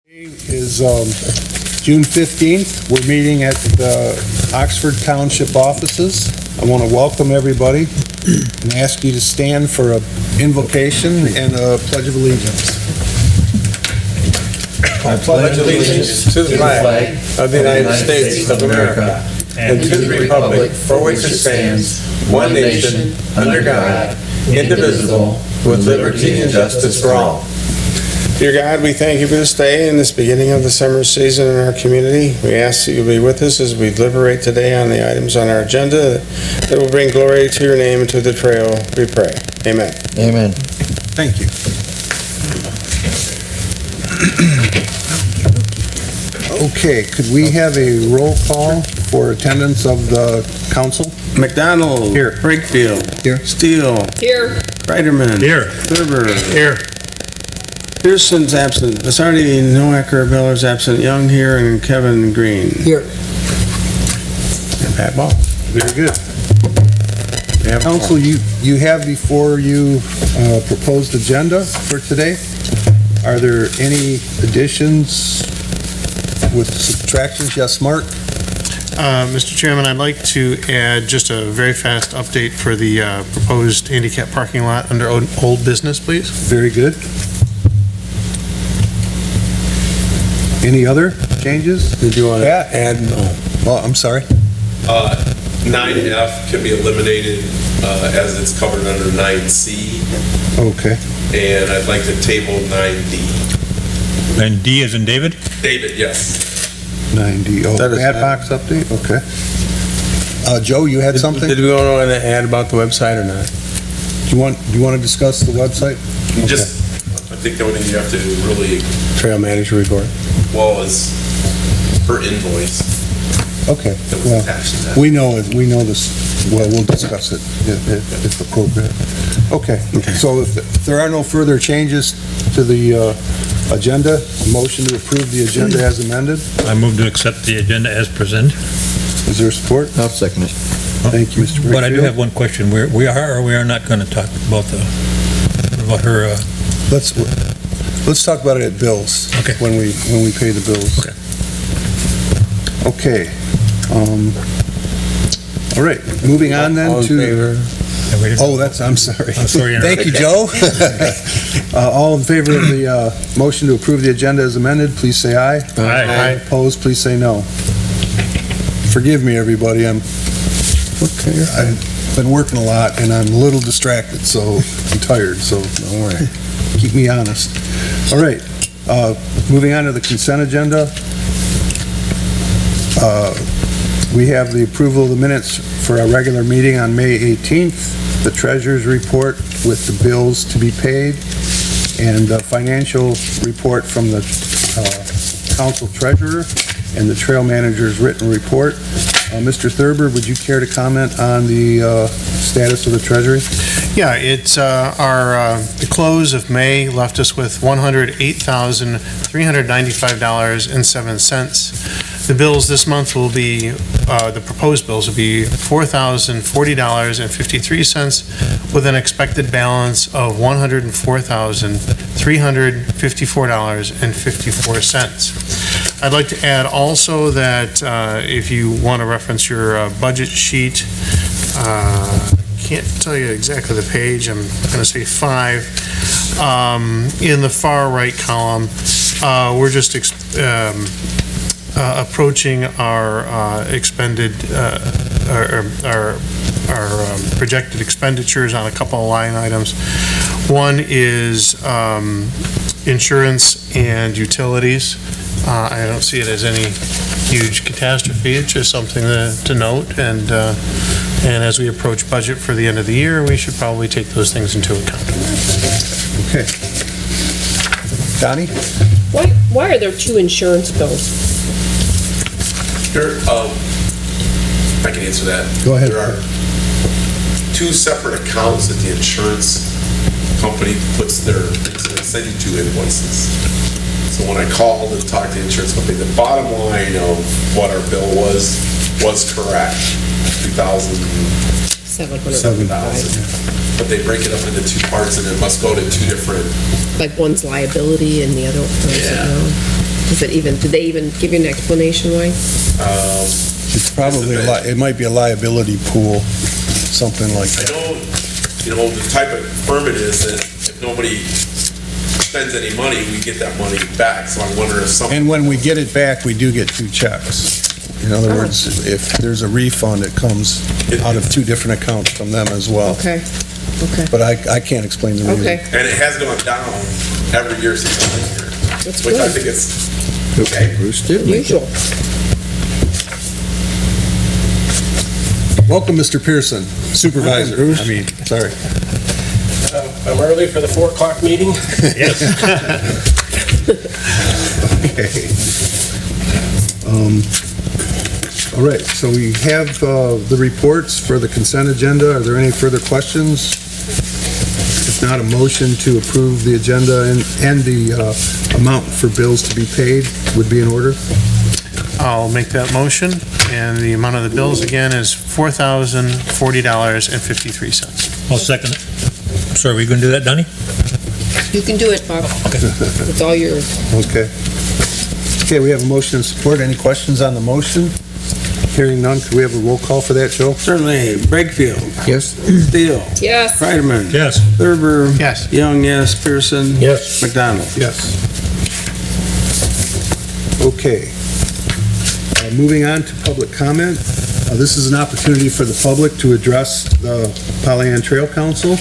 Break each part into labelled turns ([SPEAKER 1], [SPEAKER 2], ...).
[SPEAKER 1] Is June 15th. We're meeting at the Oxford Township offices. I want to welcome everybody and ask you to stand for an invocation and a pledge of allegiance.
[SPEAKER 2] I pledge allegiance to the flag of the United States of America and to the republic for which it stands, one nation, under God, indivisible, with liberty and justice for all. Dear God, we thank you for this day and this beginning of the summer season in our community. We ask that you be with us as we deliberate today on the items on our agenda that will bring glory to your name and to the trail, we pray. Amen.
[SPEAKER 3] Amen.
[SPEAKER 1] Thank you. Okay, could we have a roll call for attendance of the council?
[SPEAKER 2] McDonald.
[SPEAKER 1] Here.
[SPEAKER 2] Brakefield.
[SPEAKER 1] Here.
[SPEAKER 2] Steele.
[SPEAKER 4] Here.
[SPEAKER 2] Reiderman.
[SPEAKER 3] Here.
[SPEAKER 2] Thurber.
[SPEAKER 3] Here.
[SPEAKER 2] Pearson's absent. Basardi, Noacker, Miller's absent. Young here, and Kevin Green.
[SPEAKER 4] Here.
[SPEAKER 2] And Pat Ball.
[SPEAKER 1] Very good.
[SPEAKER 2] We have
[SPEAKER 1] Council, you have before you proposed agenda for today. Are there any additions with subtractions? Yes, Mark?
[SPEAKER 3] Mr. Chairman, I'd like to add just a very fast update for the proposed handicap parking lot under old business, please.
[SPEAKER 1] Very good. Any other changes?
[SPEAKER 2] Did you want to
[SPEAKER 1] Pat?
[SPEAKER 2] add?
[SPEAKER 1] Well, I'm sorry.
[SPEAKER 5] 9F can be eliminated as it's covered under 9C,
[SPEAKER 1] Okay.
[SPEAKER 5] and I'd like to table 9D.
[SPEAKER 6] And D as in David?
[SPEAKER 5] David, yes.
[SPEAKER 1] 90. Oh,
[SPEAKER 2] That is
[SPEAKER 1] ad
[SPEAKER 2] fine.
[SPEAKER 1] box update? Okay. Joe, you had something?
[SPEAKER 2] Did we want to add about the website or not?
[SPEAKER 1] Do you want to discuss the website?
[SPEAKER 5] Just, I think the only thing you have to really,
[SPEAKER 2] Trail manager report.
[SPEAKER 5] well, is per invoice
[SPEAKER 1] Okay.
[SPEAKER 5] that was
[SPEAKER 1] Well,
[SPEAKER 5] attached to that.
[SPEAKER 1] we know this, well, we'll discuss it if appropriate. Okay. So if there are no further changes to the agenda, motion to approve the agenda as amended.
[SPEAKER 6] I move to accept the agenda as presented.
[SPEAKER 1] Is there support?
[SPEAKER 3] I'll second it.
[SPEAKER 1] Thank you, Mr.
[SPEAKER 6] But I do
[SPEAKER 1] Brakefield.
[SPEAKER 6] have one question. We are or we are not going to talk about her,
[SPEAKER 1] Let's talk about it at bills.
[SPEAKER 6] Okay.
[SPEAKER 1] When we pay the bills.
[SPEAKER 6] Okay.
[SPEAKER 1] Okay. All right, moving on then
[SPEAKER 2] All in
[SPEAKER 1] to...
[SPEAKER 2] favor?
[SPEAKER 1] Oh, I'm sorry.
[SPEAKER 6] I'm sorry to
[SPEAKER 1] Thank you, Joe. All in favor of the motion to approve the agenda as amended, please say aye.
[SPEAKER 6] Aye.
[SPEAKER 1] Opposed, please say no. Forgive me, everybody, I've been working a lot and I'm a little distracted, so I'm tired, so don't worry. Keep me honest. All right, moving on to the consent agenda. We have the approval of the minutes for our regular meeting on May 18th, the treasurer's report with the bills to be paid, and the financial report from the council treasurer and the trail manager's written report. Mr. Thurber, would you care to comment on the status of the treasury?
[SPEAKER 3] Yeah, it's the close of May left us with $108,395.07. The bills this month will be, the proposed bills will be $4,040.53 with an expected balance of $104,354.54. I'd like to add also that if you want to reference your budget sheet, can't tell you exactly the page, I'm going to say 5. In the far right column, we're just approaching our expended, our projected expenditures on a couple of line items. One is insurance and utilities. I don't see it as any huge catastrophe. It's just something to note, and as we approach budget for the end of the year, we should probably take those things into account.
[SPEAKER 1] Okay. Donnie?
[SPEAKER 4] Why are there two insurance bills?
[SPEAKER 5] Sure, I can answer that.
[SPEAKER 1] Go ahead.
[SPEAKER 5] There are two separate accounts that the insurance company puts they send you two invoices. So when I called and talked to the insurance company, the bottom line of what our bill was correct, $2,007. But they break it up into two parts and it must go to two different,
[SPEAKER 4] Like one's liability and the other one's,
[SPEAKER 5] Yeah.
[SPEAKER 4] Did they even give you an explanation why?
[SPEAKER 1] It's probably, it might be a liability pool, something like
[SPEAKER 5] I
[SPEAKER 1] that.
[SPEAKER 5] know, the type of permit is that if nobody spends any money, we get that money back, so I wonder if some.
[SPEAKER 1] And when we get it back, we do get 2 checks. In other words, if there's a refund, it comes out of 2 different accounts from them as well.
[SPEAKER 4] Okay, okay,
[SPEAKER 1] But I can't explain the reason.
[SPEAKER 4] okay.
[SPEAKER 5] And it has gone down every year since I've been here,
[SPEAKER 4] That's
[SPEAKER 5] which I
[SPEAKER 4] good.
[SPEAKER 5] think is
[SPEAKER 4] Unusual.
[SPEAKER 1] Welcome, Mr. Pearson, supervisor. I mean, sorry.
[SPEAKER 7] I'm early for the 4 o'clock meeting.
[SPEAKER 1] Okay. All right, so we have the reports for the consent agenda. Are there any further questions? If not, a motion to approve the agenda and the amount for bills to be paid would be in order.
[SPEAKER 3] I'll make that motion, and the amount of the bills again is $4,040.53.
[SPEAKER 6] I'll second it. So are we going to do that, Donnie?
[SPEAKER 4] You can do it, Bob. It's all yours.
[SPEAKER 1] Okay. Okay, we have a motion and support. Any questions on the motion? Hearing none, could we have a roll call for that, Joe?
[SPEAKER 7] Certainly. Brakefield.
[SPEAKER 1] Yes.
[SPEAKER 7] Steele.
[SPEAKER 4] Yes.
[SPEAKER 7] Kreiderman.
[SPEAKER 6] Yes.
[SPEAKER 7] Thurber.
[SPEAKER 3] Yes.
[SPEAKER 7] Young, yes. Pearson.
[SPEAKER 6] Yes.
[SPEAKER 7] McDonald.
[SPEAKER 1] Yes. Okay. Moving on to public comment. This is an opportunity for the public to address the Pollyant Trail Council.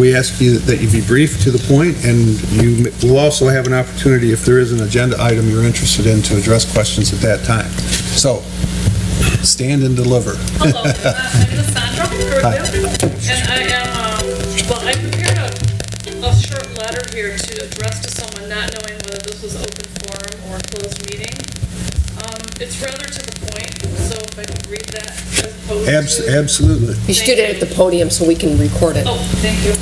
[SPEAKER 1] We ask you that you be brief to the point, and you will also have an opportunity, if there is an agenda item you're interested in, to address questions at that time. So, stand and deliver.
[SPEAKER 8] Hello, my name is Sandra Purdue, and I am, I prepared a short letter here to address to someone not knowing whether this was open forum or closed meeting. It's rather to the point, so if I could read that as opposed to...
[SPEAKER 1] Absolutely.
[SPEAKER 4] You should do it at the podium so we can record it.
[SPEAKER 8] Oh, thank you.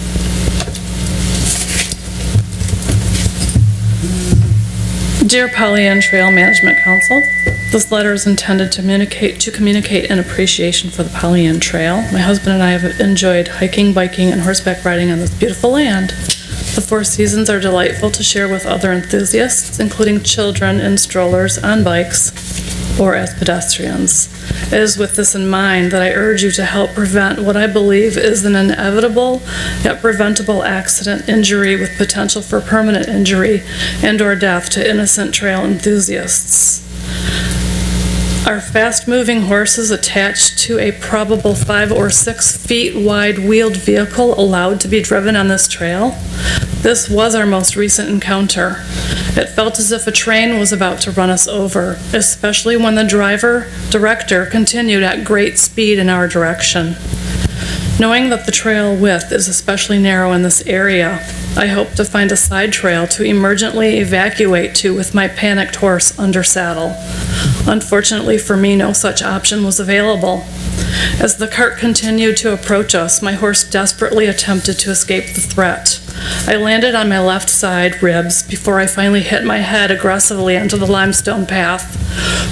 [SPEAKER 8] Dear Pollyant Trail Management Council, this letter is intended to communicate an appreciation for the Pollyant Trail. My husband and I have enjoyed hiking, biking, and horseback riding on this beautiful land. The 4 seasons are delightful to share with other enthusiasts, including children in strollers, on bikes, or as pedestrians. It is with this in mind that I urge you to help prevent what I believe is an inevitable yet preventable accident, injury with potential for permanent injury and/or death to innocent trail enthusiasts. Are fast-moving horses attached to a probable 5 or 6 feet wide wheeled vehicle allowed to be driven on this trail? This was our most recent encounter. It felt as if a train was about to run us over, especially when the director continued at great speed in our direction. Knowing that the trail width is especially narrow in this area, I hope to find a side trail to emergently evacuate to with my panicked horse under saddle. Unfortunately for me, no such option was available. As the cart continued to approach us, my horse desperately attempted to escape the threat. I landed on my left side ribs before I finally hit my head aggressively onto the limestone path.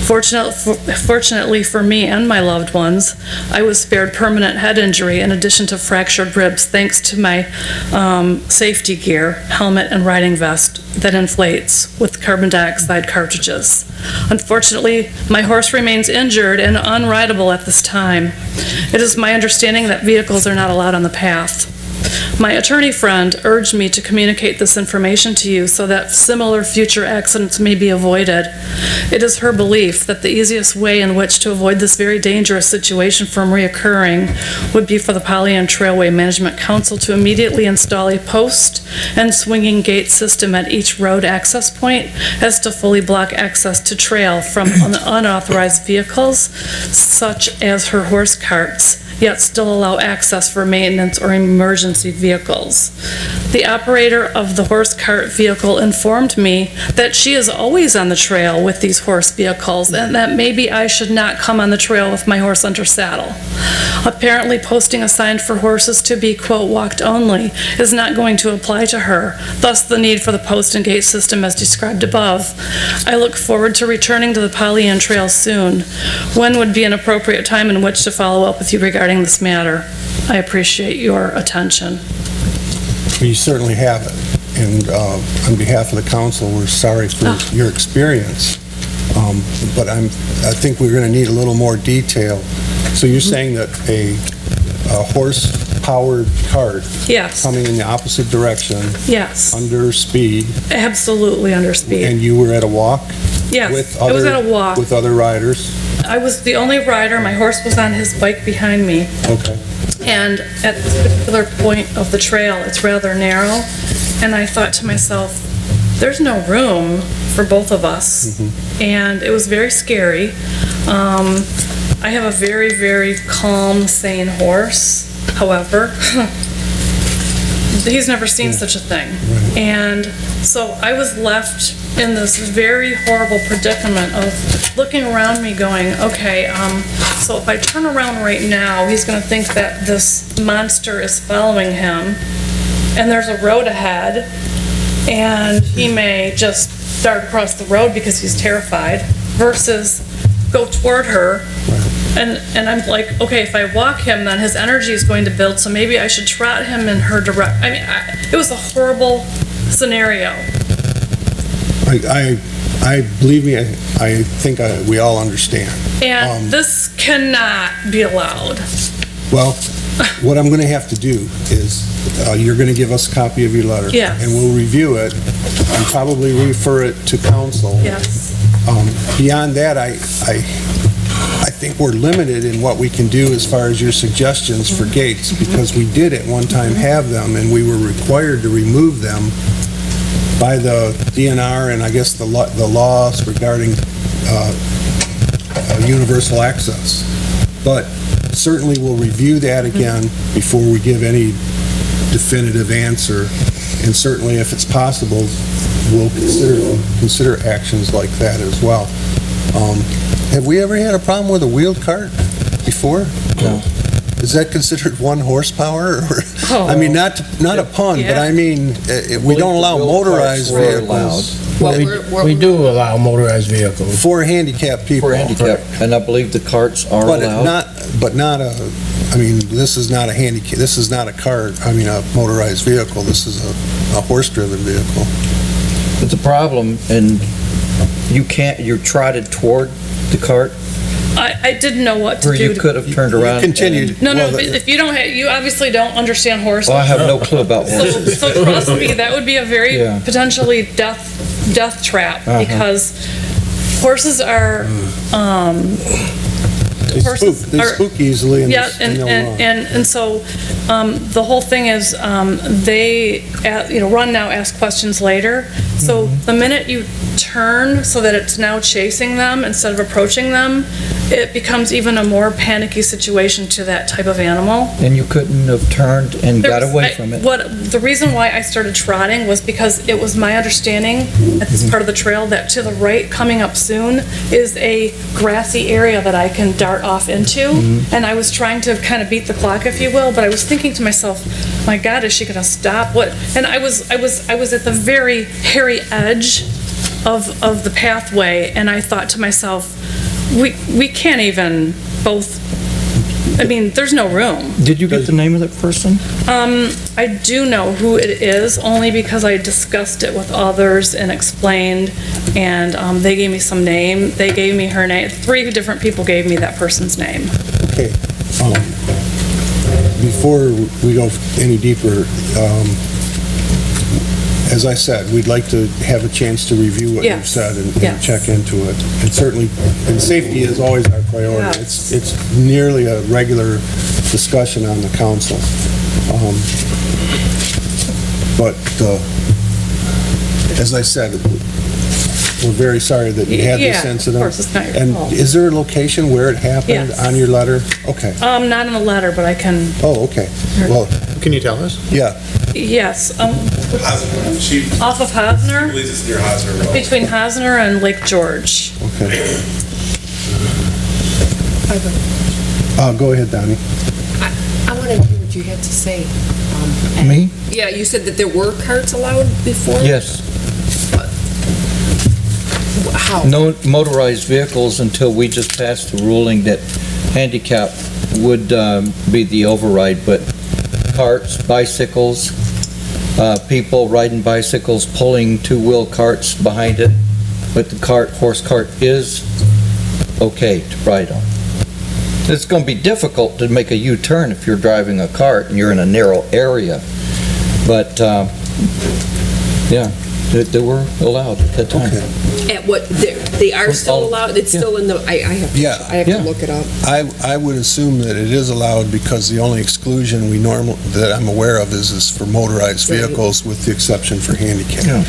[SPEAKER 8] Fortunately for me and my loved ones, I was spared permanent head injury in addition to fractured ribs thanks to my safety gear, helmet, and riding vest that inflates with carbon dioxide cartridges. Unfortunately, my horse remains injured and unrideable at this time. It is my understanding that vehicles are not allowed on the path. My attorney friend urged me to communicate this information to you so that similar future accidents may be avoided. It is her belief that the easiest way in which to avoid this very dangerous situation from reoccurring would be for the Pollyant Trailway Management Council to immediately install a post and swinging gate system at each road access point as to fully block access to trail from unauthorized vehicles, such as her horse carts, yet still allow access for maintenance or emergency vehicles. The operator of the horse cart vehicle informed me that she is always on the trail with these horse vehicles and that maybe I should not come on the trail with my horse under saddle. Apparently posting a sign for horses to be, quote, walked only is not going to apply to her, thus the need for the post and gate system as described above. I look forward to returning to the Pollyant Trail soon. When would be an appropriate time in which to follow up with you regarding this matter? I appreciate your attention.
[SPEAKER 1] You certainly have it. and on behalf of the council, we're sorry for your experience. But I think we're going to need a little more detail. So you're saying that a horse-powered cart
[SPEAKER 8] Yes,
[SPEAKER 1] coming in the opposite direction,
[SPEAKER 8] yes,
[SPEAKER 1] under speed,
[SPEAKER 8] absolutely under speed.
[SPEAKER 1] and you were at a walk?
[SPEAKER 8] Yes,
[SPEAKER 1] with
[SPEAKER 8] I was
[SPEAKER 1] other-
[SPEAKER 8] at a walk.
[SPEAKER 1] With other riders?
[SPEAKER 8] I was the only rider, my horse was on his bike behind me,
[SPEAKER 1] Okay.
[SPEAKER 8] and at this particular point of the trail, it's rather narrow, and I thought to myself, there's no room for both of us, and it was very scary. I have a very, very calm, sane horse, however, he's never seen such a thing. And so I was left in this very horrible predicament of looking around me going, okay, so if I turn around right now, he's gonna think that this monster is following him, and there's a road ahead, and he may just dart across the road because he's terrified, versus go toward her. And I'm like, okay, if I walk him, then his energy is going to build, so maybe I should trot him in her direct. I mean, it was a horrible scenario.
[SPEAKER 1] I believe me, I think we all understand.
[SPEAKER 8] And this cannot be allowed.
[SPEAKER 1] Well, what I'm going to have to do is, you're going to give us a copy of your letter.
[SPEAKER 8] Yes.
[SPEAKER 1] And we'll review it and probably refer it to council.
[SPEAKER 8] Yes.
[SPEAKER 1] Beyond that, I think we're limited in what we can do as far as your suggestions for gates, because we did at one time have them, and we were required to remove them by the DNR and I guess the laws regarding universal access. But certainly we'll review that again before we give any definitive answer, and certainly if it's possible, we'll consider actions like that as well. Have we ever had a problem with a wheeled cart before? No. Is that considered 1 horsepower? Or, I mean, not a pun, but I mean, we don't allow motorized vehicles.
[SPEAKER 7] Well, we do allow motorized vehicles.
[SPEAKER 1] For handicapped people.
[SPEAKER 9] For handicap, and I believe the carts are allowed.
[SPEAKER 1] But not a, I mean, this is not a handicap, this is not a car, I mean, a motorized vehicle, this is a horse-driven vehicle.
[SPEAKER 9] It's a problem, and you're trotted toward the cart,
[SPEAKER 8] I didn't know what to
[SPEAKER 9] where
[SPEAKER 8] do.
[SPEAKER 9] you could have turned around.
[SPEAKER 1] Continued.
[SPEAKER 8] No,
[SPEAKER 1] Well,
[SPEAKER 8] but if you don't, you obviously don't understand horses.
[SPEAKER 9] Well, I have no clue about horses.
[SPEAKER 8] So trust me, that would be a very
[SPEAKER 9] Yeah.
[SPEAKER 8] potentially death trap, because horses are,
[SPEAKER 1] They spook easily and
[SPEAKER 8] yeah,
[SPEAKER 1] they'll run.
[SPEAKER 8] and so, the whole thing is, they, run now, ask questions later. So the minute you turn so that it's now chasing them instead of approaching them, it becomes even a more panicky situation to that type of animal.
[SPEAKER 9] And you couldn't have turned and got away from it.
[SPEAKER 8] The reason why I started trotting was because it was my understanding at this part of the trail that to the right, coming up soon, is a grassy area that I can dart off into. And I was trying to kind of beat the clock, if you will, but I was thinking to myself, my God, is she gonna stop? What? And I was at the very hairy edge of the pathway, and I thought to myself, we can't even both, I mean, there's no room.
[SPEAKER 9] Did you get the name of that person?
[SPEAKER 8] I do know who it is, only because I discussed it with others and explained, and they gave me some name. They gave me her name. 3 different people gave me that person's name.
[SPEAKER 1] Okay. Before we go any deeper, as I said, we'd like to have a chance to review what you've
[SPEAKER 8] Yes.
[SPEAKER 1] said and
[SPEAKER 8] Yes.
[SPEAKER 1] check into it. And certainly, and safety is always our priority.
[SPEAKER 8] Yes.
[SPEAKER 1] It's nearly a regular discussion on the council. But as I said, we're very sorry that you had this
[SPEAKER 8] Yeah, of
[SPEAKER 1] incident.
[SPEAKER 8] course, it's not your
[SPEAKER 1] And
[SPEAKER 8] fault.
[SPEAKER 1] is there a location where it happened
[SPEAKER 8] Yes.
[SPEAKER 1] on your letter? Okay.
[SPEAKER 8] Not in the letter, but I can,
[SPEAKER 1] Oh, okay. Well,
[SPEAKER 3] Can you tell us?
[SPEAKER 1] yeah.
[SPEAKER 8] yes,
[SPEAKER 5] Hosner, she
[SPEAKER 8] off of Hosner,
[SPEAKER 5] believes it's near Hosner Road.
[SPEAKER 8] between Hosner and Lake George.
[SPEAKER 1] Okay. Go ahead, Donnie.
[SPEAKER 4] I want to hear what you had to say.
[SPEAKER 9] Me?
[SPEAKER 4] Yeah, you said that there were carts allowed before?
[SPEAKER 9] Yes.
[SPEAKER 4] How?
[SPEAKER 9] No motorized vehicles until we just passed the ruling that handicap would be the override, but carts, bicycles, people riding bicycles pulling two-wheel carts behind it, but the horse cart is okay to ride on. It's going to be difficult to make a U-turn if you're driving a cart and you're in a narrow area, but, yeah, they were allowed at that time.
[SPEAKER 4] At what, they are still allowed, it's still in the, I have
[SPEAKER 1] Yeah.
[SPEAKER 4] to look it up.
[SPEAKER 1] I would assume that it is allowed because the only exclusion that I'm aware of is for motorized
[SPEAKER 4] Right.
[SPEAKER 1] vehicles with the exception for handicap.
[SPEAKER 9] Yeah.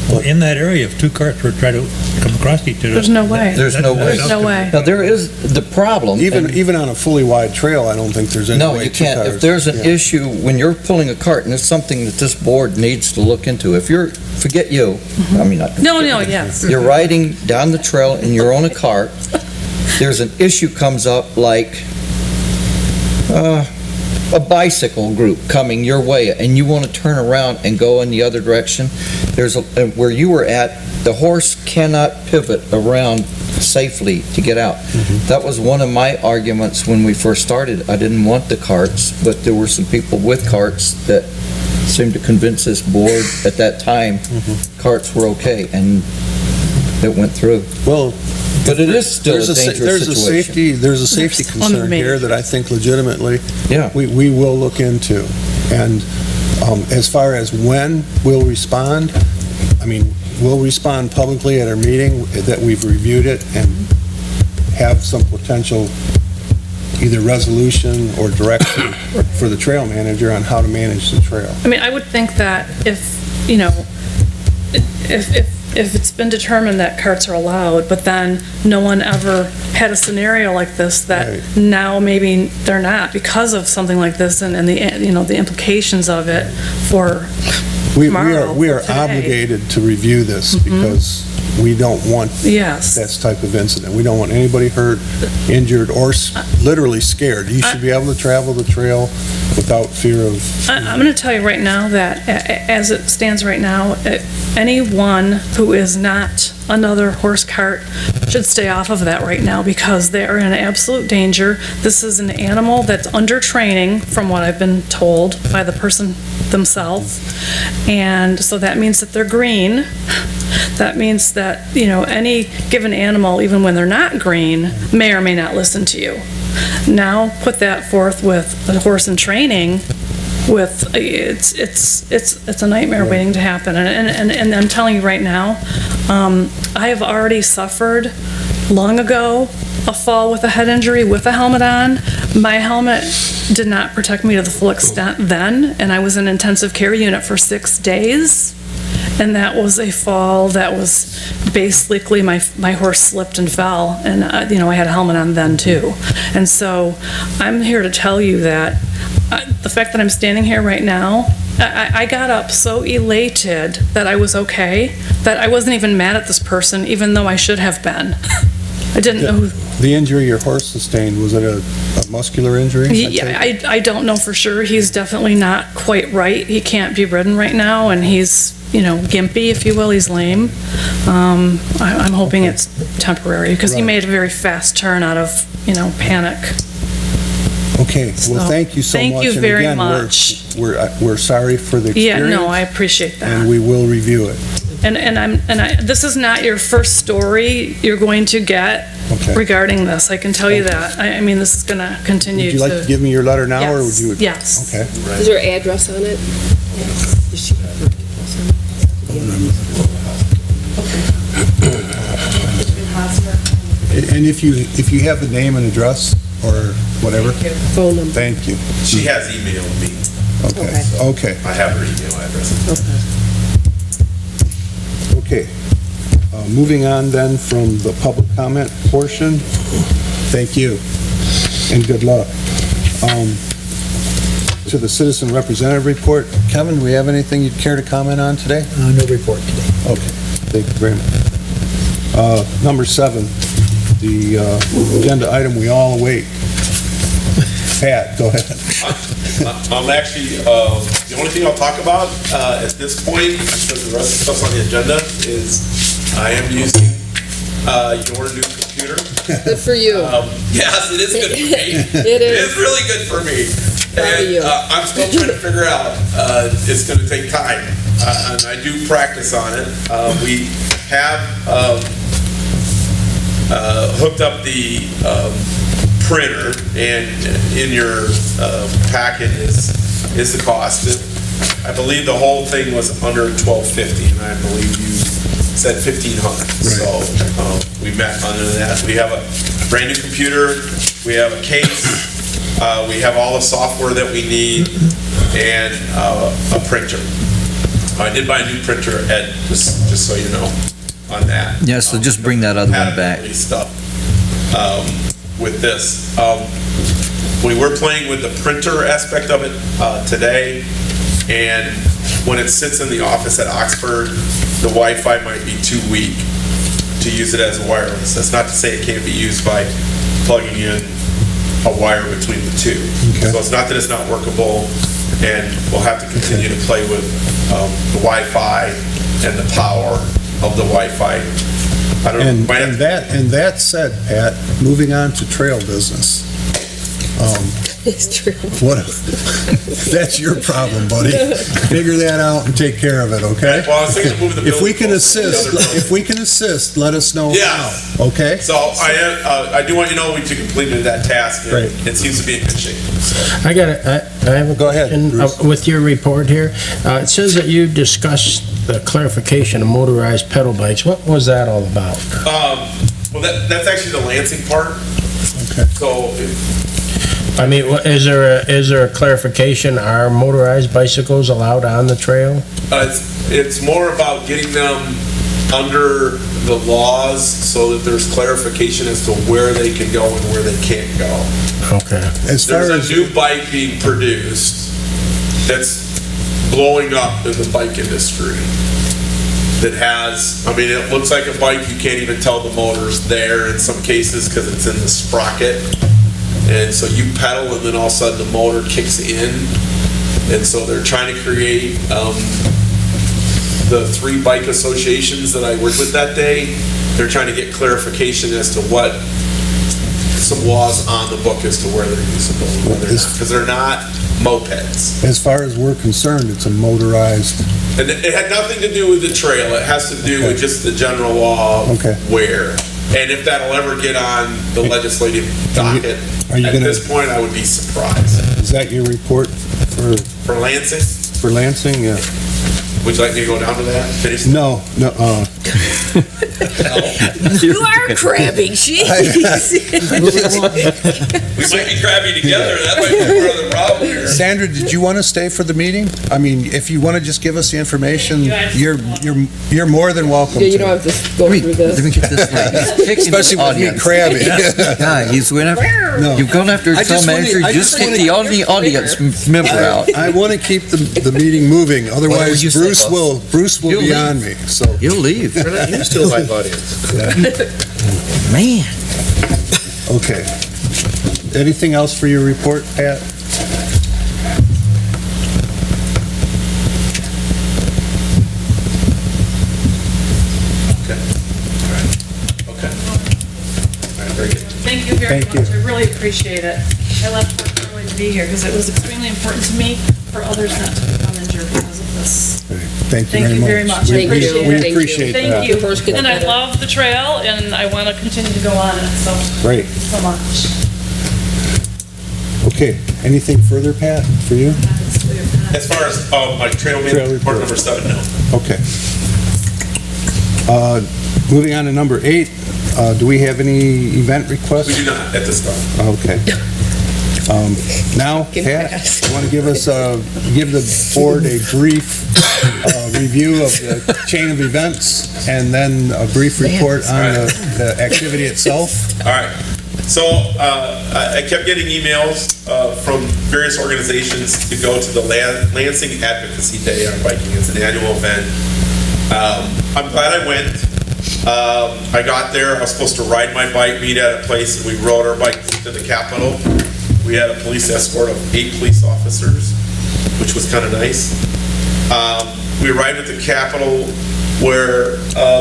[SPEAKER 6] Well, in that area, if two carts were trying to come across each other.
[SPEAKER 8] There's no way.
[SPEAKER 9] There's no way.
[SPEAKER 8] There's no way.
[SPEAKER 9] Now, there is the problem. and-
[SPEAKER 1] Even on a fully wide trail, I don't think there's any way.
[SPEAKER 9] No, you can't. If there's an issue, when you're pulling a cart, and it's something that this board needs to look into, if you're, forget you, I mean, not.
[SPEAKER 8] No, yes.
[SPEAKER 9] You're riding down the trail and you're on a cart, there's an issue comes up like, a bicycle group coming your way, and you want to turn around and go in the other direction, where you were at, the horse cannot pivot around safely to get out. That was one of my arguments when we first started. I didn't want the carts, but there were some people with carts that seemed to convince this board at that time carts were okay, and it went through.
[SPEAKER 1] Well,
[SPEAKER 9] But it is still a dangerous situation.
[SPEAKER 1] There's a safety
[SPEAKER 8] There's one
[SPEAKER 1] concern
[SPEAKER 8] made.
[SPEAKER 1] here that I think legitimately
[SPEAKER 9] Yeah.
[SPEAKER 1] we will look into. And as far as when we'll respond, I mean, we'll respond publicly at our meeting that we've reviewed it and have some potential either resolution or direction for the trail manager on how to manage the trail.
[SPEAKER 8] I mean, I would think that if it's been determined that carts are allowed, but then no one ever had a scenario like this, that
[SPEAKER 1] Right.
[SPEAKER 8] now maybe they're not because of something like this and the implications of it for tomorrow,
[SPEAKER 1] We are
[SPEAKER 8] for today.
[SPEAKER 1] obligated to review this because we don't want
[SPEAKER 8] Yes.
[SPEAKER 1] that type of incident. We don't want anybody hurt, injured, or literally scared. You should be able to travel the trail without fear of...
[SPEAKER 8] I'm going to tell you right now that as it stands right now, anyone who is not another horse cart should stay off of that right now because they are in absolute danger. This is an animal that's under training, from what I've been told by the person themselves. And so that means that they're green. That means that, any given animal, even when they're not green, may or may not listen to you. Now, put that forth with a horse in training, it's a nightmare waiting to happen. And I'm telling you right now, I have already suffered long ago a fall with a head injury with a helmet on. My helmet did not protect me to the full extent then, and I was in intensive care unit for 6 days. And that was a fall that was basically my horse slipped and fell, and I had a helmet on then too. And so I'm here to tell you that the fact that I'm standing here right now, I got up so elated that I was okay, that I wasn't even mad at this person, even though I should have been. I didn't know who.
[SPEAKER 1] The injury your horse sustained, was it a muscular injury?
[SPEAKER 8] Yeah, I don't know for sure. He's definitely not quite right. He can't be ridden right now, and he's, gimpy, if you will. He's lame. I'm hoping it's temporary, because he
[SPEAKER 1] Right.
[SPEAKER 8] made a very fast turn out of, panic.
[SPEAKER 1] Okay, well,
[SPEAKER 8] So,
[SPEAKER 1] thank you so much.
[SPEAKER 8] thank you
[SPEAKER 1] And
[SPEAKER 8] very
[SPEAKER 1] again,
[SPEAKER 8] much.
[SPEAKER 1] We're sorry for the
[SPEAKER 8] Yeah,
[SPEAKER 1] experience.
[SPEAKER 8] no, I appreciate that.
[SPEAKER 1] And we will review it.
[SPEAKER 8] This is not your first story you're going to get
[SPEAKER 1] Okay.
[SPEAKER 8] regarding this. I can tell you that. I mean, this is going to continue
[SPEAKER 1] Would
[SPEAKER 8] to.
[SPEAKER 1] you like to give me your letter now, or would
[SPEAKER 8] Yes,
[SPEAKER 1] you?
[SPEAKER 8] yes.
[SPEAKER 1] Okay.
[SPEAKER 4] Is there an address on it? Does she have her address on it?
[SPEAKER 1] And if you have the name and address, or whatever,
[SPEAKER 4] Phone number.
[SPEAKER 1] thank you.
[SPEAKER 5] She has emailed me.
[SPEAKER 1] Okay.
[SPEAKER 5] I have her email address.
[SPEAKER 1] Okay. Moving on then from the public comment portion, thank you, and good luck. To the citizen representative report. Kevin, do we have anything you'd care to comment on today?
[SPEAKER 10] No report today.
[SPEAKER 1] Okay, thank you very much. Number 7, the agenda item we all await. Pat, go ahead.
[SPEAKER 5] I'm actually, the only thing I'll talk about at this point, because the rest of the stuff's on the agenda, is I am using your new computer.
[SPEAKER 4] Good for you.
[SPEAKER 5] Yes, it is good for me.
[SPEAKER 4] It
[SPEAKER 5] It
[SPEAKER 4] is.
[SPEAKER 5] is really good for me.
[SPEAKER 4] Proud of you.
[SPEAKER 5] And I'm still trying to figure out, it's gonna take time, and I do practice on it. We have hooked up the printer, and in your packet is the cost. I believe the whole thing was under $1,250, and I believe you said $1,500. So we met under that. We have a brand new computer, we have a case, we have all the software that we need, and a printer. I did buy a new printer, Ed, just so you know, on that.
[SPEAKER 9] Yeah, so just bring that other one back.
[SPEAKER 5] Patent stuff with this. We were playing with the printer aspect of it today, and when it sits in the office at Oxford, the Wi-Fi might be too weak to use it as wireless. That's not to say it can't be used by plugging in a wire between the two.
[SPEAKER 1] Okay.
[SPEAKER 5] So it's not that it's not workable, and we'll have to continue to play with the Wi-Fi and the power of the Wi-Fi. I don't know.
[SPEAKER 1] And
[SPEAKER 5] might have-
[SPEAKER 1] that said, Pat, moving on to trail business.
[SPEAKER 4] It's true.
[SPEAKER 1] What, that's your problem, buddy. Figure that out and take care of it, okay?
[SPEAKER 5] Well, I was thinking of moving the
[SPEAKER 1] If we can
[SPEAKER 5] building closer to the
[SPEAKER 1] assist,
[SPEAKER 5] other building.
[SPEAKER 1] if we can assist, let us know
[SPEAKER 5] Yes.
[SPEAKER 1] how, okay?
[SPEAKER 5] So I do want you to know we completed that task, and
[SPEAKER 1] Great.
[SPEAKER 5] it seems to be in good shape. So,
[SPEAKER 7] I have a
[SPEAKER 1] Go ahead,
[SPEAKER 7] question
[SPEAKER 1] Bruce.
[SPEAKER 7] with your report here. It says that you discussed the clarification of motorized pedal bikes. What was that all about?
[SPEAKER 5] well, that's actually the Lansing part.
[SPEAKER 1] Okay.
[SPEAKER 5] So,
[SPEAKER 7] I mean, is there a clarification? Are motorized bicycles allowed on the trail?
[SPEAKER 5] it's more about getting them under the laws so that there's clarification as to where they can go and where they can't go.
[SPEAKER 7] Okay.
[SPEAKER 1] As far
[SPEAKER 5] There's
[SPEAKER 1] as,
[SPEAKER 5] a new bike being produced that's blowing up in the bike industry that has, I mean, it looks like a bike, you can't even tell the motor's there in some cases because it's in the sprocket. And so you pedal and then all of a sudden the motor kicks in. And so they're trying to create, the 3 bike associations that I worked with that day, they're trying to get clarification as to what some laws on the book as to where they're usable and where they're not. Because they're not mopeds.
[SPEAKER 1] as far as we're concerned, it's a motorized,
[SPEAKER 5] And it had nothing to do with the trail. It has to do with just the general law of
[SPEAKER 1] Okay.
[SPEAKER 5] where. And if that'll ever get on the legislative docket,
[SPEAKER 1] are you
[SPEAKER 5] at
[SPEAKER 1] gonna-
[SPEAKER 5] this point, I would be surprised.
[SPEAKER 1] is that your report
[SPEAKER 5] For Lansing,
[SPEAKER 1] for Lansing? Yeah.
[SPEAKER 5] would you like me to go down to that? Finish?
[SPEAKER 1] No,
[SPEAKER 4] You are crabbing, jeez.
[SPEAKER 5] We might be crabby together. That might be part of the problem here.
[SPEAKER 1] Sandra, did you want to stay for the meeting? I mean, if you want to just give us the information, you're more than welcome
[SPEAKER 4] Yeah, you don't
[SPEAKER 1] to.
[SPEAKER 4] have to go through
[SPEAKER 9] Let
[SPEAKER 4] this.
[SPEAKER 9] me get this right.
[SPEAKER 1] Especially with me crabby.
[SPEAKER 9] Yeah, he's whenever,
[SPEAKER 1] No.
[SPEAKER 9] you've gone after
[SPEAKER 1] I
[SPEAKER 9] town
[SPEAKER 1] just wanna-
[SPEAKER 9] manager,
[SPEAKER 1] I
[SPEAKER 9] just
[SPEAKER 1] just
[SPEAKER 9] get
[SPEAKER 1] wanna-
[SPEAKER 9] the audience member out.
[SPEAKER 1] I want to keep the meeting moving, otherwise
[SPEAKER 9] you say,
[SPEAKER 1] Bruce
[SPEAKER 9] boss?
[SPEAKER 1] will
[SPEAKER 9] You'll
[SPEAKER 1] be
[SPEAKER 9] leave.
[SPEAKER 1] on me, so.
[SPEAKER 9] You'll leave.
[SPEAKER 2] You still like audience.
[SPEAKER 9] Man.
[SPEAKER 1] Okay. Anything else for your report, Pat?
[SPEAKER 5] Okay. All right, very good.
[SPEAKER 8] Thank you very
[SPEAKER 1] Thank you.
[SPEAKER 8] much. I really appreciate it. I left work early to be here because it was extremely important to me for others not to become injured because of this.
[SPEAKER 1] Thank
[SPEAKER 8] Thank you very much.
[SPEAKER 1] We
[SPEAKER 8] I appreciate
[SPEAKER 1] we
[SPEAKER 8] it.
[SPEAKER 1] appreciate that.
[SPEAKER 8] Thank you.
[SPEAKER 4] Your horse gets
[SPEAKER 8] And I
[SPEAKER 4] better.
[SPEAKER 8] love the trail and I want to continue to go on it, so,
[SPEAKER 1] Great.
[SPEAKER 8] so much.
[SPEAKER 1] Okay, anything further, Pat, for you?
[SPEAKER 5] As far as my trail
[SPEAKER 1] Trail
[SPEAKER 5] man, report
[SPEAKER 1] report.
[SPEAKER 5] number 7, no.
[SPEAKER 1] Okay. Moving on to number 8, do we have any event requests?
[SPEAKER 5] We do not at this time.
[SPEAKER 1] Okay. Now,
[SPEAKER 4] Can
[SPEAKER 1] Pat,
[SPEAKER 4] pass.
[SPEAKER 1] you want to give us give the board a brief review of the chain of events and then a brief report on the activity itself?
[SPEAKER 5] All right. So I kept getting emails from various organizations to go to the Lansing Advocacy Day on biking. It's an annual event. I'm glad I went. I got there. I was supposed to ride my bike, meet at a place, and we rode our bikes to the Capitol. We had a police escort of 8 police officers, which was kind of nice. We arrived at the Capitol where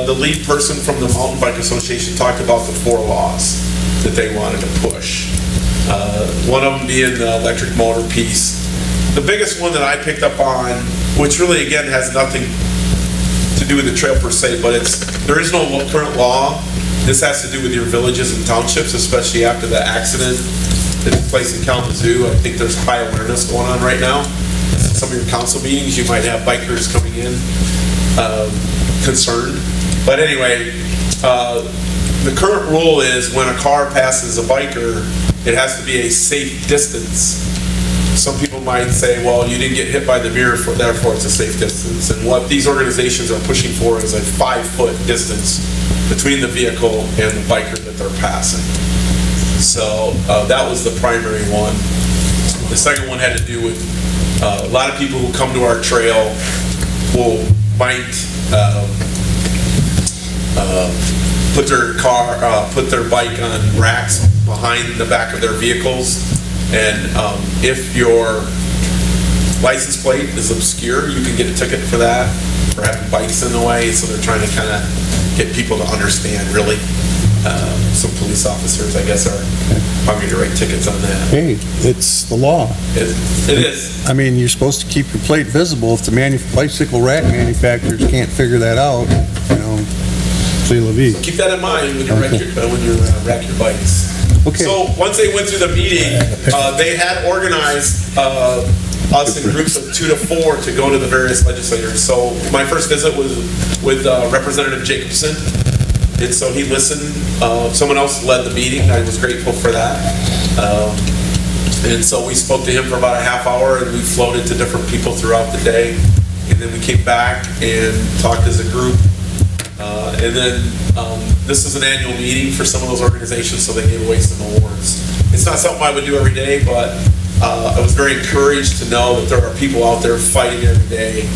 [SPEAKER 5] the lead person from the Mountain Bike Association talked about the 4 laws that they wanted to push. One of them being the electric motor piece. The biggest one that I picked up on, which really again has nothing to do with the trail per se, but there is no current law. This has to do with your villages and townships, especially after the accident that took place in Kalamazoo. I think there's high awareness going on right now. Some of your council meetings, you might have bikers coming in concerned. But anyway, the current rule is when a car passes a biker, it has to be a safe distance. Some people might say, well, you didn't get hit by the mirror, therefore it's a safe distance. And what these organizations are pushing for is a 5-foot distance between the vehicle and the biker that they're passing. So that was the primary one. The second one had to do with a lot of people who come to our trail might put their bike on racks behind the back of their vehicles. And if your license plate is obscure, you can get a ticket for that, for having bikes in the way. So they're trying to kind of get people to understand, really. Some police officers, I guess, are probably to write tickets on that.
[SPEAKER 1] Hey, it's the law.
[SPEAKER 5] It is.
[SPEAKER 1] I mean, you're supposed to keep your plate visible. If the bicycle rack manufacturers can't figure that out, c'est la vie.
[SPEAKER 5] Keep that in mind when you rack your bikes.
[SPEAKER 1] Okay.
[SPEAKER 5] So once they went through the meeting, they had organized us in groups of 2 to 4 to go to the various legislators. So my first visit was with Representative Jacobson, and so he listened. Someone else led the meeting. I was grateful for that. And so we spoke to him for about a half hour, and we floated to different people throughout the day. And then we came back and talked as a group. And then this is an annual meeting for some of those organizations, so they gave away some awards. It's not something I would do every day, but I was very encouraged to know that there are people out there fighting every day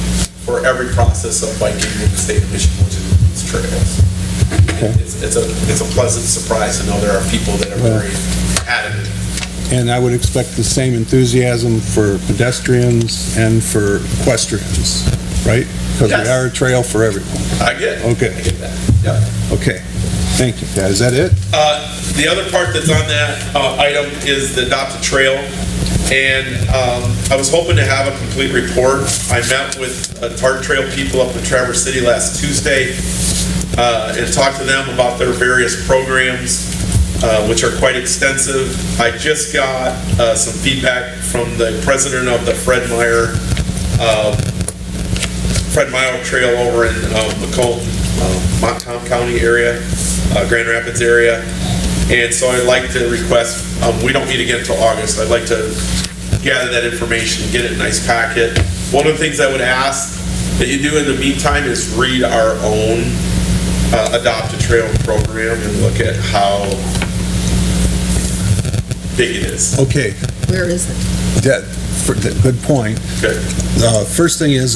[SPEAKER 5] for every process of biking in the state of Michigan, which includes trails. It's a pleasant surprise to know there are people that are very adamant.
[SPEAKER 1] And I would expect the same enthusiasm for pedestrians and for equestrians, right? Because we are a trail for everyone.
[SPEAKER 5] I get it.
[SPEAKER 1] Okay.
[SPEAKER 5] I get that. Yeah.
[SPEAKER 1] Okay. Thank you, guys. Is that it?
[SPEAKER 5] The other part that's on that item is the Adopt a Trail. And I was hoping to have a complete report. I met with Tartan Trail people up in Traverse City last Tuesday and talked to them about their various programs, which are quite extensive. I just got some feedback from the president of the Fred Meyer Trail over in Macomb, Montcalm County area, Grand Rapids area. And so I'd like to request, we don't meet again until August. I'd like to gather that information, get it in a nice packet. One of the things I would ask that you do in the meantime is read our own Adopt a Trail program and look at how big it is.
[SPEAKER 1] Okay.
[SPEAKER 4] Where is it?
[SPEAKER 1] Good point.
[SPEAKER 5] Good.
[SPEAKER 1] First thing is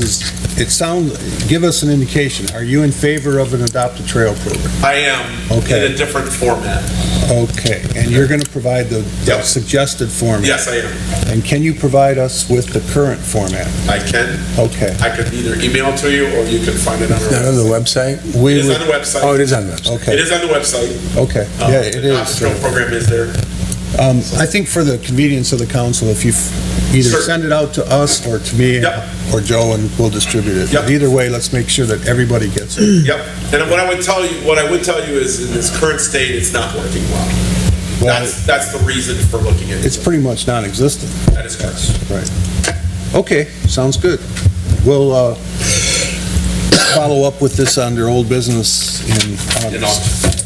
[SPEAKER 1] give us an indication. Are you in favor of an Adopt a Trail program?
[SPEAKER 5] I am,
[SPEAKER 1] Okay.
[SPEAKER 5] in a different format.
[SPEAKER 1] Okay, and you're going to provide the
[SPEAKER 5] Yep.
[SPEAKER 1] suggested format?
[SPEAKER 5] Yes, I am.
[SPEAKER 1] And can you provide us with the current format?
[SPEAKER 5] I can.
[SPEAKER 1] Okay.
[SPEAKER 5] I could either email it to you or you can find it on our
[SPEAKER 10] Not on the
[SPEAKER 5] website.
[SPEAKER 10] website?
[SPEAKER 1] We
[SPEAKER 5] It is
[SPEAKER 1] would-
[SPEAKER 5] on the website.
[SPEAKER 10] Oh, it is on the website.
[SPEAKER 1] Okay.
[SPEAKER 5] It is on the website.
[SPEAKER 1] Okay, yeah, it
[SPEAKER 5] The Adopt a Trail
[SPEAKER 1] is.
[SPEAKER 5] program is there.
[SPEAKER 1] I think for the convenience of the council, if you either
[SPEAKER 5] Sure.
[SPEAKER 1] send it out to us or to me
[SPEAKER 5] Yep.
[SPEAKER 1] or Joe, and we'll distribute it.
[SPEAKER 5] Yep.
[SPEAKER 1] But either way, let's make sure that everybody gets it.
[SPEAKER 5] Yep. And what I would tell you is in this current state, it's not working well.
[SPEAKER 1] Well,
[SPEAKER 5] That's the reason for looking at it.
[SPEAKER 1] it's pretty much non-existent.
[SPEAKER 5] That is correct.
[SPEAKER 1] Right. Okay, sounds good. We'll follow up with this under old business in
[SPEAKER 5] In
[SPEAKER 1] August.
[SPEAKER 5] August.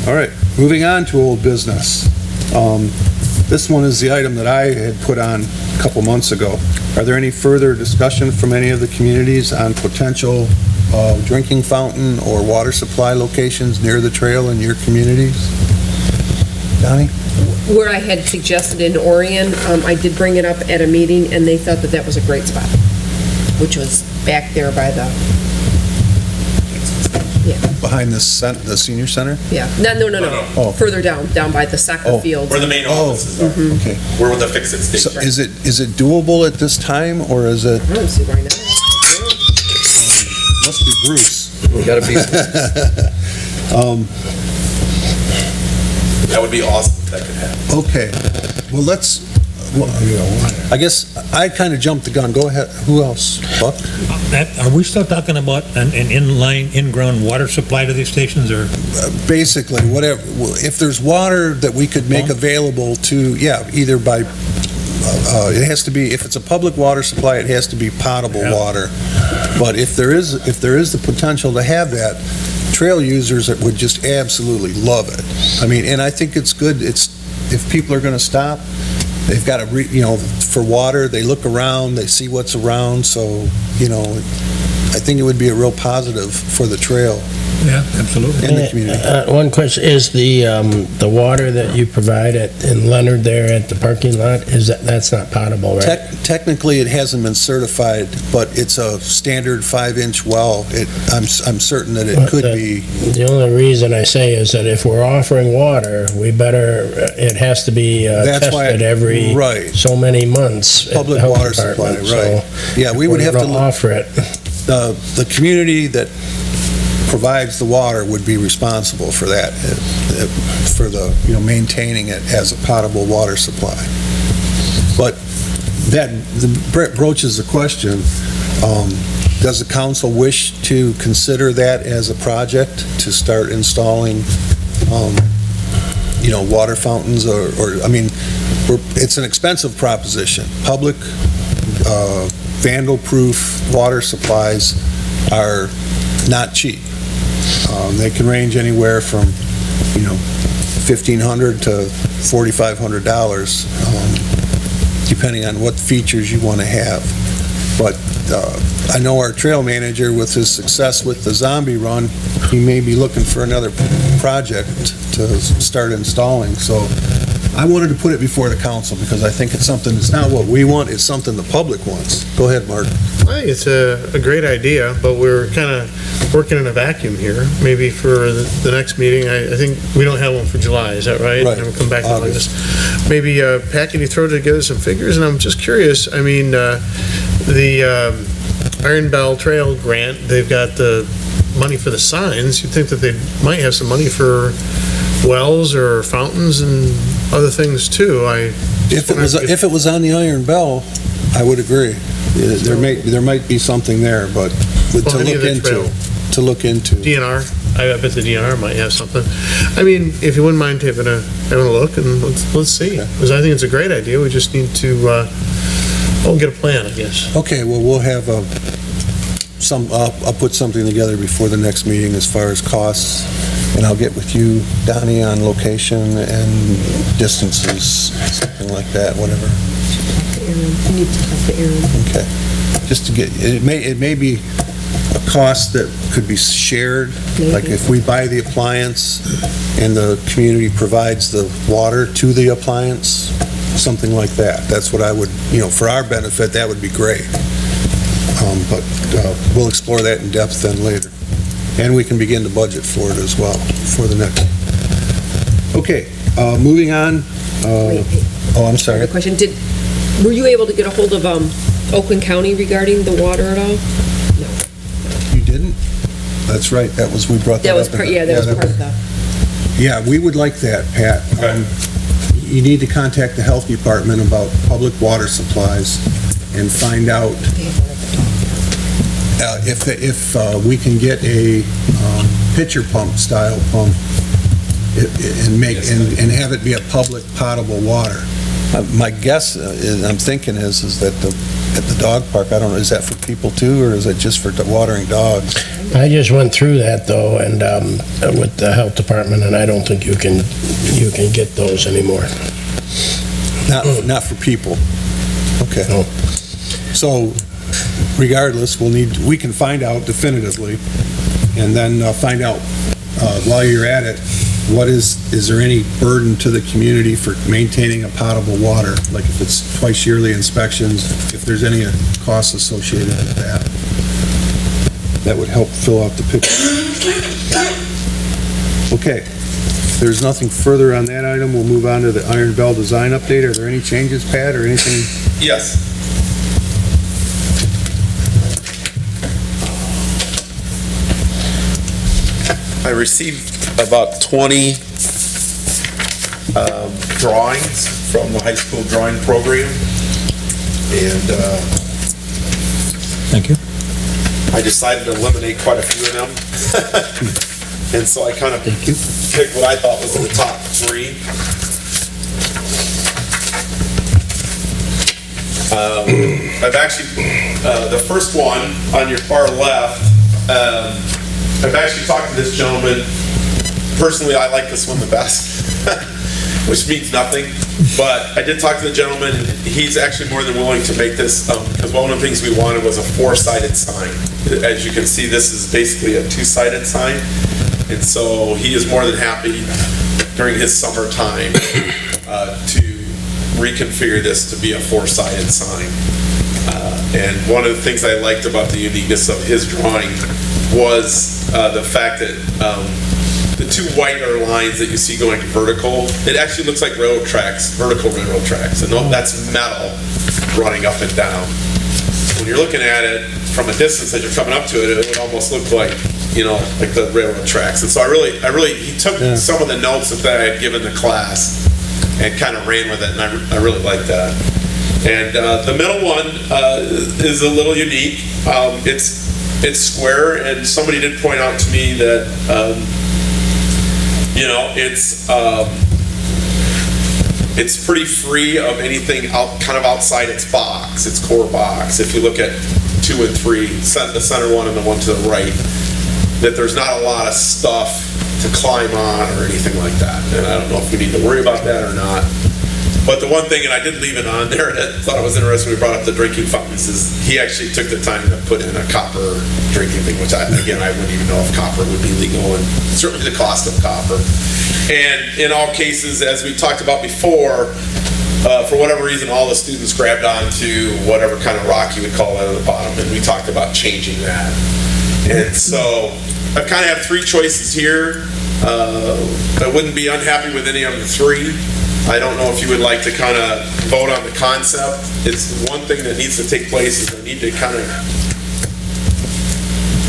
[SPEAKER 1] All right, moving on to old business. This one is the item that I had put on a couple months ago. Are there any further discussion from any of the communities on potential drinking fountain or water supply locations near the trail in your communities? Donnie?
[SPEAKER 4] Where I had suggested in Orion, I did bring it up at a meeting, and they thought that was a great spot, which was back there by the,
[SPEAKER 1] Behind the senior center?
[SPEAKER 4] yeah, no,
[SPEAKER 1] Oh.
[SPEAKER 4] further down by the soccer
[SPEAKER 1] Oh.
[SPEAKER 4] fields.
[SPEAKER 5] Where the main offices are.
[SPEAKER 1] Okay.
[SPEAKER 5] Where the Fix-It
[SPEAKER 1] So
[SPEAKER 5] station.
[SPEAKER 1] is it doable at this time, or is it?
[SPEAKER 4] I don't see why not.
[SPEAKER 1] Must be Bruce.
[SPEAKER 9] We gotta be,
[SPEAKER 5] That would be awesome if that could happen.
[SPEAKER 1] Okay, well, I guess I kind of jumped the gun. Go ahead. Who else? Buck?
[SPEAKER 6] Are we still talking about an in-line, in-ground water supply to these stations, or?
[SPEAKER 1] Basically, whatever, if there's water that we could make available to, either by, it has to be, if it's a public water supply, it has to be potable water. But if there is the potential to have that, trail users that would just absolutely love it. I mean, and I think it's good, if people are gonna stop, they've got to, for water, they look around, they see what's around, so, I think it would be a real positive for the trail
[SPEAKER 6] Yeah, absolutely.
[SPEAKER 1] and the community.
[SPEAKER 7] One question, is the water that you provide in Leonard there at the parking lot, that's not potable, right?
[SPEAKER 1] Technically, it hasn't been certified, but it's a standard 5-inch well. I'm certain that it could be.
[SPEAKER 7] The only reason I say is that if we're offering water, it has to be
[SPEAKER 1] That's why-
[SPEAKER 7] tested every
[SPEAKER 1] right.
[SPEAKER 7] so many months. at the
[SPEAKER 1] Public
[SPEAKER 7] health
[SPEAKER 1] water supply,
[SPEAKER 7] department,
[SPEAKER 1] right.
[SPEAKER 7] so
[SPEAKER 1] Yeah, we would
[SPEAKER 7] we're
[SPEAKER 1] have to,
[SPEAKER 7] gonna offer it.
[SPEAKER 1] the community that provides the water would be responsible for that, for the, maintaining it as a potable water supply. But that broaches the question, does the council wish to consider that as a project to start installing, water fountains or I mean, it's an expensive proposition. Public, vandal-proof water supplies are not cheap. They can range anywhere from, $1,500 to $4,500, depending on what features you want to have. But I know our trail manager, with his success with the zombie run, he may be looking for another project to start installing. So I wanted to put it before the council because I think it's not what we want, it's something the public wants. Go ahead, Mark.
[SPEAKER 3] I think it's a great idea, but we're kind of working in a vacuum here. Maybe for the next meeting, I think we don't have one for July, is that right?
[SPEAKER 1] Right.
[SPEAKER 3] And we'll come back to
[SPEAKER 1] August.
[SPEAKER 3] August. Maybe, Pat, can you throw together some figures? And I'm just curious, I mean, the Iron Bell Trail grant, they've got the money for the signs. You'd think that they might have some money for wells or fountains and other things too.
[SPEAKER 1] If it was on the Iron Bell, I would agree. There might be something there, but
[SPEAKER 3] Well, any of the
[SPEAKER 1] to look into.
[SPEAKER 3] DNR, I bet the DNR might have something. I mean, if you wouldn't mind having a look, and let's see.
[SPEAKER 1] Okay.
[SPEAKER 3] Because I think it's a great idea. We just need to, get a plan, I guess.
[SPEAKER 1] Okay, well, we'll have I'll put something together before the next meeting as far as costs, and I'll get with you, Donnie, on location and distances, something like that, whatever.
[SPEAKER 4] You need to talk to Aaron.
[SPEAKER 1] Okay. Just to get, it may be a cost that could be shared, like
[SPEAKER 4] Maybe.
[SPEAKER 1] if we buy the appliance and the community provides the water to the appliance, something like that. That's what I would, for our benefit, that would be great. But we'll explore that in depth then later. And we can begin to budget for it as well, for the next. Okay, moving on.
[SPEAKER 4] Wait,
[SPEAKER 1] Oh, I'm
[SPEAKER 4] I
[SPEAKER 1] sorry.
[SPEAKER 4] have a question. Were you able to get a hold of Oakland County regarding the water at all?
[SPEAKER 1] You didn't? That's right, we brought that
[SPEAKER 4] That
[SPEAKER 1] up.
[SPEAKER 4] was part, yeah, that was part of the,
[SPEAKER 1] Yeah, we would like that, Pat. You need to contact the health department about public water supplies and find out if we can get a pitcher pump style pump and have it be a public potable water. My guess, I'm thinking is that at the dog park, I don't know, is that for people too, or is it just for watering dogs?
[SPEAKER 7] I just went through that though, and with the health department, and I don't think you can get those anymore.
[SPEAKER 1] Not for people. Okay.
[SPEAKER 7] No.
[SPEAKER 1] So regardless, we can find out definitively, and then find out while you're at it, is there any burden to the community for maintaining a potable water? Like if it's twice yearly inspections, if there's any costs associated with that. That would help fill out the picture. Okay, if there's nothing further on that item, we'll move on to the Iron Bell design update. Are there any changes, Pat, or anything?
[SPEAKER 5] Yes. I received about 20 drawings from the high school drawing program. And
[SPEAKER 6] Thank you.
[SPEAKER 5] I decided to eliminate quite a few of them. And so I kind of picked what I thought was the top 3. I've actually, the first one on your far left, I've actually talked to this gentleman. Personally, I like this one the best, which means nothing. But I did talk to the gentleman, and he's actually more than willing to make this, because one of the things we wanted was a 4-sided sign. As you can see, this is basically a 2-sided sign. And so he is more than happy during his summer time to reconfigure this to be a 4-sided sign. And one of the things I liked about the uniqueness of his drawing was the fact that the 2 whiter lines that you see going vertical, it actually looks like railroad tracks, vertical railroad tracks, and that's metal running up and down. When you're looking at it from a distance as you're coming up to it, it would almost look like, like the railroad tracks. And so he took some of the notes that I had given the class and kind of ran with it, and I really like that. And the middle one is a little unique. It's square, and somebody did point out to me that it's pretty free of anything kind of outside its box, its core box. If you look at 2 and 3, the center one and the one to the right, that there's not a lot of stuff to climb on or anything like that. And I don't know if we need to worry about that or not. But the one thing, and I did leave it on there, and I thought it was interesting, we brought up the drinking fountains, is he actually took the time to put in a copper drinking thing, which I wouldn't even know if copper would be legal, and certainly the cost of copper. And in all cases, as we talked about before, for whatever reason, all the students grabbed onto whatever kind of rock you would call that at the bottom, and we talked about changing that. And so I kind of have 3 choices here. I wouldn't be unhappy with any of the 3. I don't know if you would like to kind of vote on the concept. It's one thing that needs to take place is I need to kind of,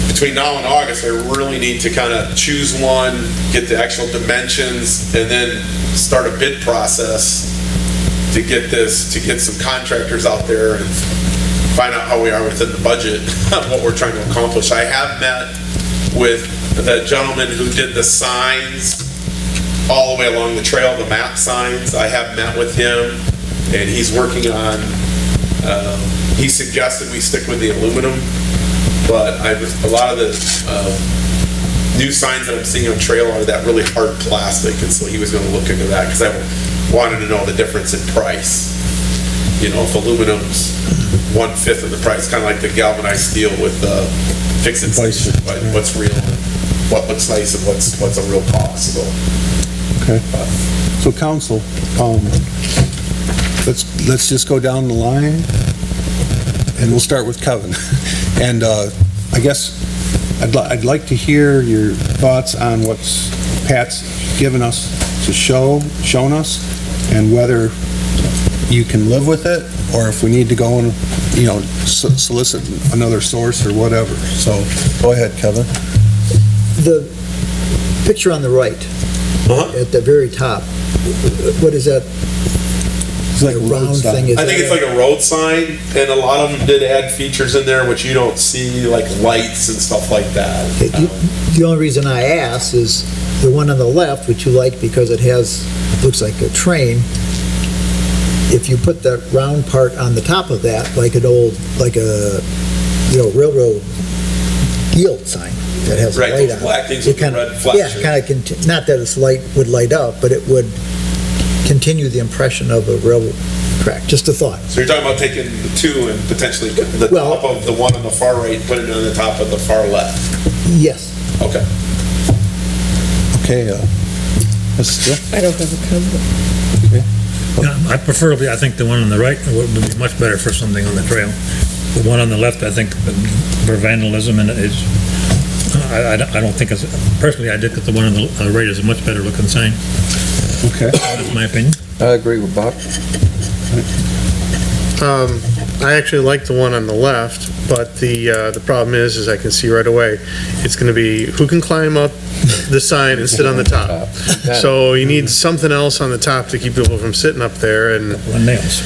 [SPEAKER 5] between now and August, I really need to kind of choose one, get the actual dimensions, and then start a bid process to get some contractors out there and find out how we are within the budget, what we're trying to accomplish. I have met with the gentleman who did the signs all the way along the trail, the map signs. I have met with him, and he's working on, he suggested we stick with the aluminum, but a lot of the new signs that I'm seeing on trail are that really hard plastic, and so he was going to look into that, because I wanted to know the difference in price. If aluminum's 1/5 of the price, kind of like the galvanized steel with fix-it station, what's real, and what looks nice, and what's a real cost.
[SPEAKER 1] Okay. So council, let's just go down the line, and we'll start with Kevin. And I guess I'd like to hear your thoughts on what Pat's given us to shown us, and whether you can live with it, or if we need to go and, solicit another source or whatever. So go ahead, Kevin.
[SPEAKER 10] The picture on the right, at the very top, what is that?
[SPEAKER 1] It's like a round thing.
[SPEAKER 5] I think it's like a road sign, and a lot of them did add features in there which you don't see, like lights and stuff like that.
[SPEAKER 10] The only reason I ask is the one on the left, which you like because it looks like a train. If you put the round part on the top of that, like a railroad yield sign that has a
[SPEAKER 5] Right,
[SPEAKER 10] light
[SPEAKER 5] those
[SPEAKER 10] on
[SPEAKER 5] black
[SPEAKER 10] it.
[SPEAKER 5] things with the red flashes.
[SPEAKER 10] Yeah, kind of, not that its light would light up, but it would continue the impression of a railroad track. Just a thought.
[SPEAKER 5] So you're talking about taking the 2 and potentially the top of the one on the far right, put it on the top of the far left?
[SPEAKER 10] Yes.
[SPEAKER 5] Okay.
[SPEAKER 1] Okay, Mrs.
[SPEAKER 4] I don't have a comment.
[SPEAKER 6] I think the one on the right would be much better for something on the trail. The one on the left, I think, for vandalism, and I don't think it's, personally, I think that the one on the right is a much better looking sign.
[SPEAKER 1] Okay.
[SPEAKER 6] That's my opinion.
[SPEAKER 9] I agree with Bob.
[SPEAKER 3] I actually like the one on the left, but the problem is I can see right away, it's going to be who can climb up the sign and sit on the top. So you need something else on the top to keep people from sitting up there, and
[SPEAKER 6] One nails.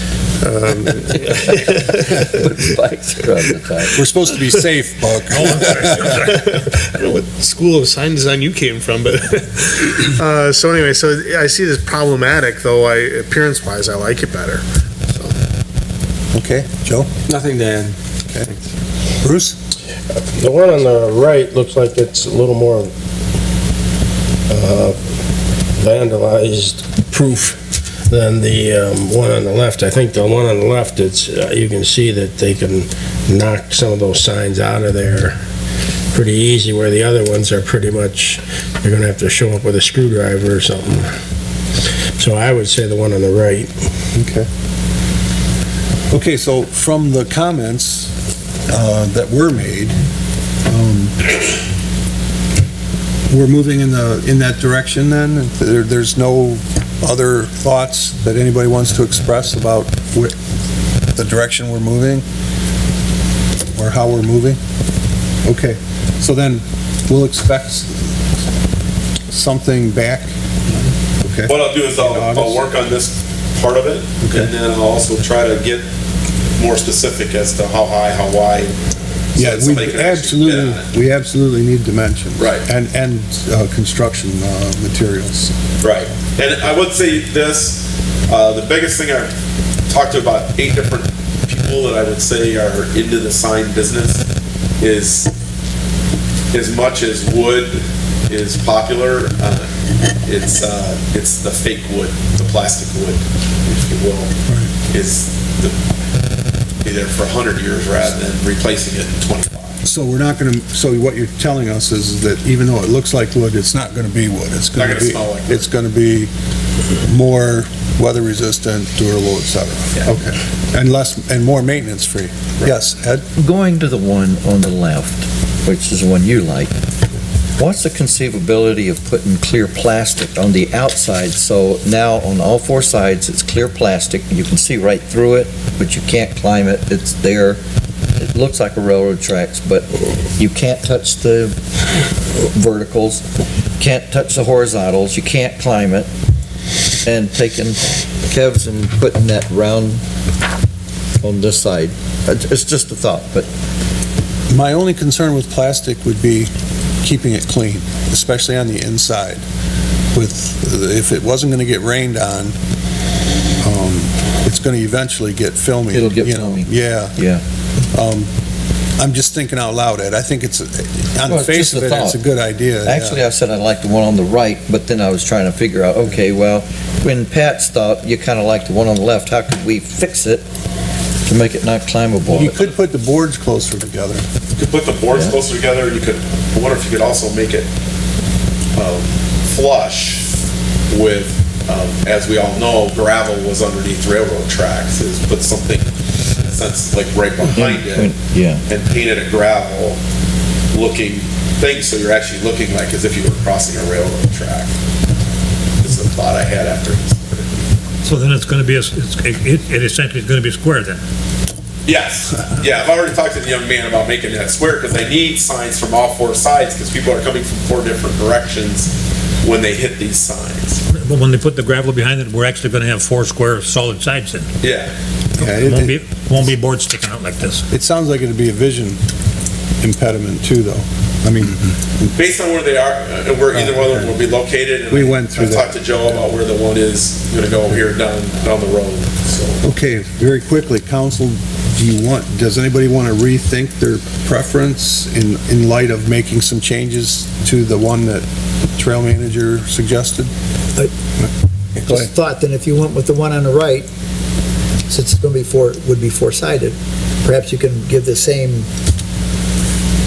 [SPEAKER 9] Spikes are on the top.
[SPEAKER 1] We're supposed to be safe, Buck.
[SPEAKER 3] I don't know what school of sign design you came from, but, so anyway, so I see this problematic, though appearance-wise, I like it better.
[SPEAKER 1] Okay, Joe?
[SPEAKER 2] Nothing to add.
[SPEAKER 1] Bruce?
[SPEAKER 7] The one on the right looks like it's a little more vandalized proof than the one on the left. I think the one on the left, it's, you can see that they can knock some of those signs out of there pretty easy, where the other ones are pretty much, you're gonna have to show up with a screwdriver or something. So I would say the one on the right.
[SPEAKER 1] Okay. Okay, so from the comments that were made, we're moving in that direction then? There's no other thoughts that anybody wants to express about the direction we're moving? Or how we're moving? Okay, so then we'll expect something back? Okay.
[SPEAKER 5] What I'll do is I'll work on this part of it, and then I'll also try to get more specific as to how high, how wide. so
[SPEAKER 1] Yeah,
[SPEAKER 5] that somebody can actually bid on it.
[SPEAKER 1] we absolutely need dimensions.
[SPEAKER 5] Right.
[SPEAKER 1] And construction materials.
[SPEAKER 5] Right. And I would say this, the biggest thing I've talked to about 8 different people that I would say are into the sign business is, as much as wood is popular, it's the fake wood, the plastic wood, if you will, is be there for 100 years rather than replacing it in 25.
[SPEAKER 1] So we're not gonna, so what you're telling us is that even though it looks like wood, it's not gonna be wood. It's
[SPEAKER 5] Not
[SPEAKER 1] gonna
[SPEAKER 5] gonna
[SPEAKER 1] be,
[SPEAKER 5] smell like wood.
[SPEAKER 1] it's gonna be more weather resistant, durable, et cetera.
[SPEAKER 5] Yeah.
[SPEAKER 1] Okay. And less, and more maintenance free. Yes, Ed?
[SPEAKER 9] Going to the one on the left, which is the one you like, what's the conceivability of putting clear plastic on the outside? So now on all 4 sides, it's clear plastic. You can see right through it, but you can't climb it. It's there. It looks like a railroad tracks, but you can't touch the verticals, can't touch the horizontals, you can't climb it. And taking Kev's and putting that round on this side. It's just a thought, but
[SPEAKER 1] My only concern with plastic would be keeping it clean, especially on the inside. If it wasn't gonna get rained on, it's gonna eventually get filmy.
[SPEAKER 9] It'll get
[SPEAKER 1] you know.
[SPEAKER 9] filmy.
[SPEAKER 1] Yeah.
[SPEAKER 9] yeah.
[SPEAKER 1] I'm just thinking out loud, Ed. I think it's, on
[SPEAKER 9] Well,
[SPEAKER 1] the
[SPEAKER 9] it's
[SPEAKER 1] face
[SPEAKER 9] just
[SPEAKER 1] of
[SPEAKER 9] a
[SPEAKER 1] it, it's a
[SPEAKER 9] thought.
[SPEAKER 1] good idea. yeah.
[SPEAKER 9] Actually, I said I liked the one on the right, but then I was trying to figure out, okay, well, when Pat's thought you kind of liked the one on the left, how could we fix it to make it not climbable?
[SPEAKER 1] You could put the boards closer together.
[SPEAKER 5] You could put the boards closer together, you could, I wonder if you could also make it flush with, as we all know, gravel was underneath railroad tracks, is put something, in a sense, like right behind it,
[SPEAKER 9] Yeah.
[SPEAKER 5] and painted a gravel looking thing, so you're actually looking like as if you were crossing a railroad track. This is a thought I had after.
[SPEAKER 6] So then it's going to be, it essentially is going to be square then?
[SPEAKER 5] Yes, yeah, I've already talked to the young man about making that square, because they need signs from all 4 sides, because people are coming from 4 different directions when they hit these signs.
[SPEAKER 6] But when they put the gravel behind it, we're actually going to have 4 square solid sides then?
[SPEAKER 5] Yeah.
[SPEAKER 1] Yeah,
[SPEAKER 6] It won't be boards sticking out like this.
[SPEAKER 1] It sounds like it'd be a vision impediment too, though. I mean,
[SPEAKER 5] Based on where they are, where either one of them will be located. And
[SPEAKER 1] We went through
[SPEAKER 5] I've
[SPEAKER 1] that.
[SPEAKER 5] talked to Joe about where the one is gonna go here down the road, so.
[SPEAKER 1] okay, very quickly, council, does anybody want to rethink their preference in light of making some changes to the one that trail manager suggested? Go
[SPEAKER 10] Just
[SPEAKER 1] ahead.
[SPEAKER 10] thought that if you went with the one on the right, since it's going to be would be 4-sided, perhaps you can give the same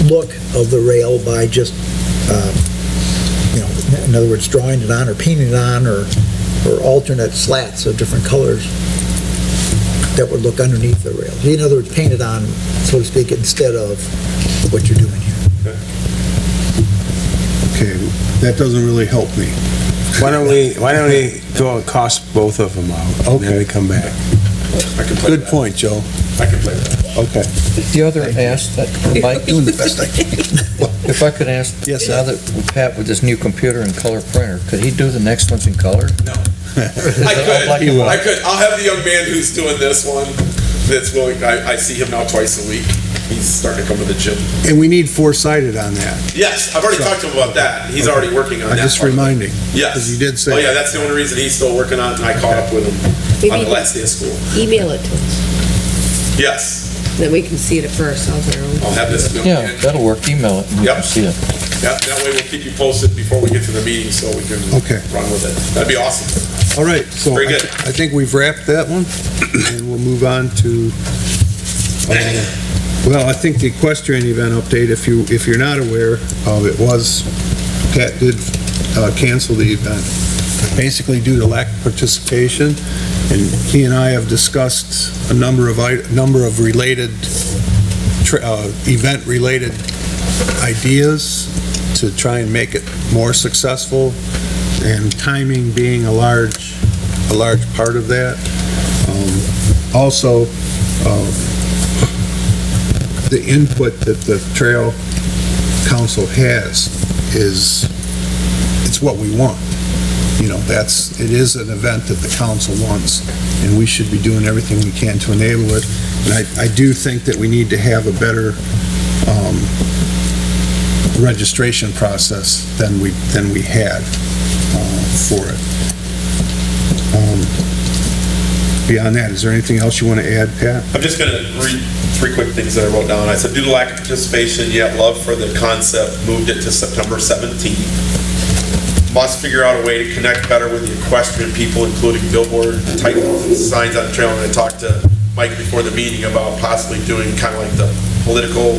[SPEAKER 10] look of the rail by just, in other words, drawing it on or painting it on, or alternate slats of different colors that would look underneath the rail. In other words, paint it on, so to speak, instead of what you're doing here.
[SPEAKER 1] Okay, that doesn't really help me.
[SPEAKER 2] Why don't we cost both of them out, and then we come back?
[SPEAKER 5] I can play
[SPEAKER 1] Good
[SPEAKER 5] that.
[SPEAKER 1] point, Joe.
[SPEAKER 5] I can play that.
[SPEAKER 1] Okay.
[SPEAKER 9] The other ask, Mike,
[SPEAKER 10] Doing the best I can.
[SPEAKER 9] if I could ask,
[SPEAKER 1] Yes, sir.
[SPEAKER 9] now that Pat with this new computer and color printer, could he do the next ones in color?
[SPEAKER 5] No. I could. I'll have the young man who's doing this one that's willing. I see him now twice a week. He's starting to come to the gym.
[SPEAKER 1] And we need four-sided on that.
[SPEAKER 5] Yes, I've already talked to him about that. He's already working on
[SPEAKER 1] I'm
[SPEAKER 5] that.
[SPEAKER 1] just
[SPEAKER 5] part of it.
[SPEAKER 1] reminding.
[SPEAKER 5] Yes.
[SPEAKER 1] Because you did say.
[SPEAKER 5] Oh, yeah, that's the only reason he's still working on it, and I caught up with him on
[SPEAKER 4] Maybe
[SPEAKER 5] the last day of school.
[SPEAKER 4] email it to us,
[SPEAKER 5] Yes,
[SPEAKER 4] then we can see it for ourselves on our own.
[SPEAKER 5] I'll have this.
[SPEAKER 9] Yeah, that'll work. Email it and you can
[SPEAKER 5] Yep.
[SPEAKER 9] see it.
[SPEAKER 5] Yeah, that way we'll keep you posted before we get to the meeting, so we can
[SPEAKER 1] Okay.
[SPEAKER 5] run with it. That'd be awesome.
[SPEAKER 1] All right, so
[SPEAKER 5] Very good.
[SPEAKER 1] I think we've wrapped that one, and we'll move on to, well, I think the equestrian event update, if you're not aware, it was, Pat did cancel the event, basically due to lack of participation, and he and I have discussed a number of related, event-related ideas to try and make it more successful, and timing being a large part of that. Also, the input that the Trail Council has it's what we want. You know, it is an event that the council wants, and we should be doing everything we can to enable it. And I do think that we need to have a better registration process than we had for it. Beyond that, is there anything else you want to add, Pat?
[SPEAKER 5] I'm just going to read three quick things that I wrote down. I said, due to lack of participation, yet love for the concept, moved it to September 17th. Must figure out a way to connect better with the equestrian people, including billboard type signs on the trail. And I talked to Mike before the meeting about possibly doing kind of like the political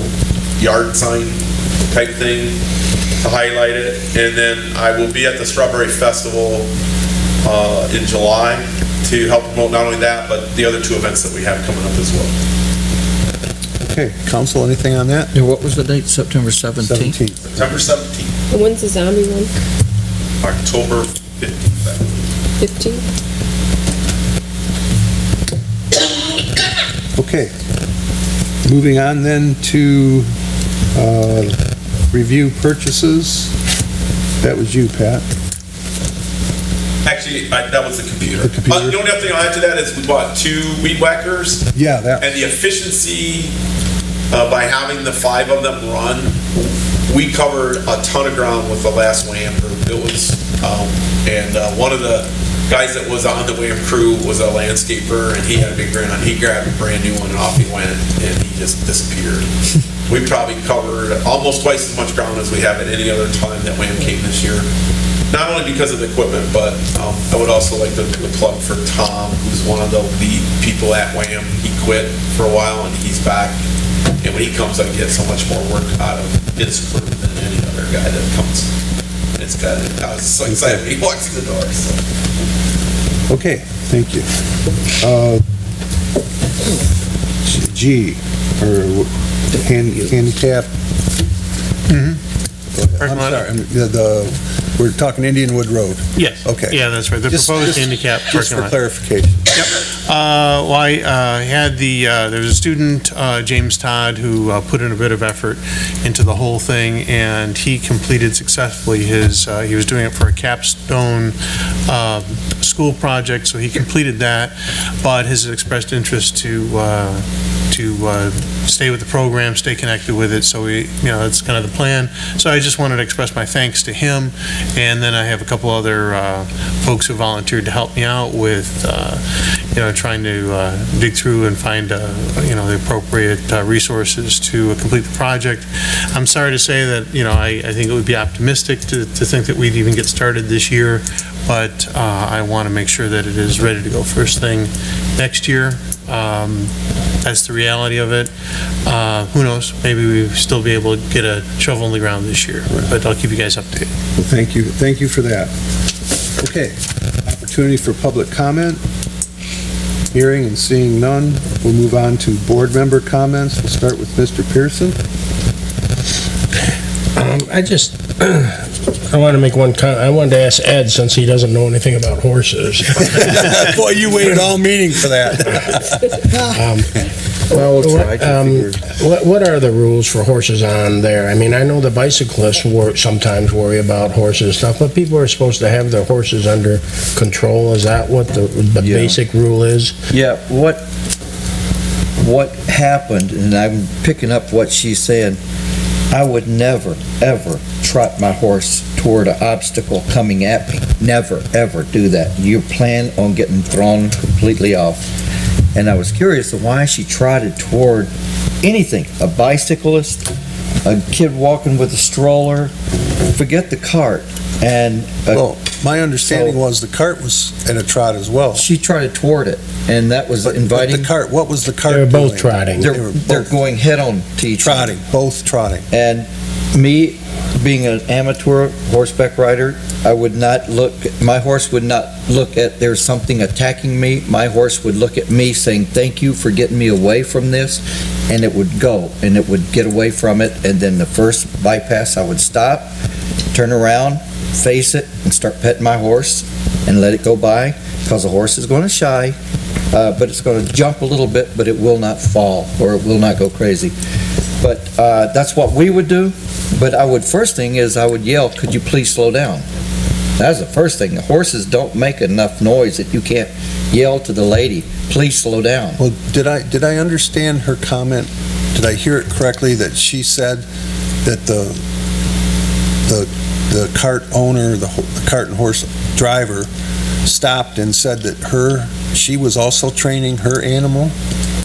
[SPEAKER 5] yard sign type thing to highlight it. And then I will be at the Strawberry Festival in July to help promote not only that, but the other two events that we have coming up as well.
[SPEAKER 1] Okay, council, anything on that?
[SPEAKER 9] Yeah, what was the date? September 17th?
[SPEAKER 1] 17th.
[SPEAKER 5] September 17th,
[SPEAKER 4] And when's the zombie one?
[SPEAKER 5] October 15th.
[SPEAKER 4] 15?
[SPEAKER 1] Okay. Moving on then to review purchases. That was you, Pat.
[SPEAKER 5] Actually, that was the computer.
[SPEAKER 1] The computer.
[SPEAKER 5] The only other thing I'll add to that is we bought 2 weed whackers,
[SPEAKER 1] Yeah, that,
[SPEAKER 5] and the efficiency by having the 5 of them run, we covered a ton of ground with the last WAM group. It was, and one of the guys that was on the WAM crew was a landscaper, and he had a big grin on. He grabbed a brand new one, and off he went, and he just disappeared. We probably covered almost twice as much ground as we have at any other time that WAM came this year. Not only because of the equipment, but I would also like to do a plug for Tom, who's one of the lead people at WAM. He quit for a while, and he's back. And when he comes, I get so much more work out of his crew than any other guy that comes. It's got, I was so excited when he walks in the door, so.
[SPEAKER 1] okay, thank you. G, or handicap. I'm sorry, we're talking Indianwood Road.
[SPEAKER 3] Yes.
[SPEAKER 1] Okay.
[SPEAKER 3] Yeah, that's right. The proposed handicap
[SPEAKER 1] Just
[SPEAKER 3] parking
[SPEAKER 1] for
[SPEAKER 3] lot.
[SPEAKER 1] clarification.
[SPEAKER 3] Well, I had there was a student, James Todd, who put in a bit of effort into the whole thing, and he completed successfully he was doing it for a capstone school project, so he completed that, but has expressed interest to stay with the program, stay connected with it, so that's kind of the plan. So I just wanted to express my thanks to him, and then I have a couple other folks who volunteered to help me out with, trying to dig through and find, the appropriate resources to complete the project. I'm sorry to say that, I think it would be optimistic to think that we'd even get started this year, but I want to make sure that it is ready to go first thing next year. That's the reality of it. Who knows? Maybe we'll still be able to get a shovel in the ground this year, but I'll keep you guys updated.
[SPEAKER 1] Well, thank you for that. Okay, opportunity for public comment. Hearing and seeing none, we'll move on to board member comments. We'll start with Mr. Pearson.
[SPEAKER 7] I just I want to make one comment. I wanted to ask Ed, since he doesn't know anything about horses.
[SPEAKER 1] Boy, you waited all meeting for that.
[SPEAKER 9] Well, we'll try to figure.
[SPEAKER 7] What are the rules for horses on there? I mean, I know the bicyclists sometimes worry about horses and stuff, but people are supposed to have their horses under control. Is that what the
[SPEAKER 9] Yeah.
[SPEAKER 7] basic rule is?
[SPEAKER 9] Yeah, what happened, and I'm picking up what she's saying, I would never, ever trot my horse toward an obstacle coming at me. Never, ever do that. You plan on getting thrown completely off. And I was curious of why she trotted toward anything, a bicyclist, a kid walking with a stroller, forget the cart. And
[SPEAKER 1] Well, my understanding was the cart was at a trot as well.
[SPEAKER 9] she trotted toward it, and that was
[SPEAKER 1] But
[SPEAKER 9] inviting.
[SPEAKER 1] the cart, what was the cart
[SPEAKER 7] They're
[SPEAKER 1] doing?
[SPEAKER 7] both trotting.
[SPEAKER 1] They were
[SPEAKER 9] They're
[SPEAKER 1] both
[SPEAKER 9] going head-on to each other.
[SPEAKER 1] trotting, both trotting.
[SPEAKER 9] And me, being an amateur horseback rider, I would not look, my horse would not look at there's something attacking me. My horse would look at me saying, thank you for getting me away from this, and it would go, and it would get away from it, and then the first bypass, I would stop, turn around, face it, and start petting my horse, and let it go by, because the horse is going to shy, but it's going to jump a little bit, but it will not fall, or it will not go crazy. But that's what we would do. But first thing is I would yell, could you please slow down? That's the first thing. The horses don't make enough noise that you can't yell to the lady, please slow down.
[SPEAKER 1] Well, did I understand her comment? Did I hear it correctly that she said that the cart owner, the cart and horse driver stopped and said that she was also training her animal?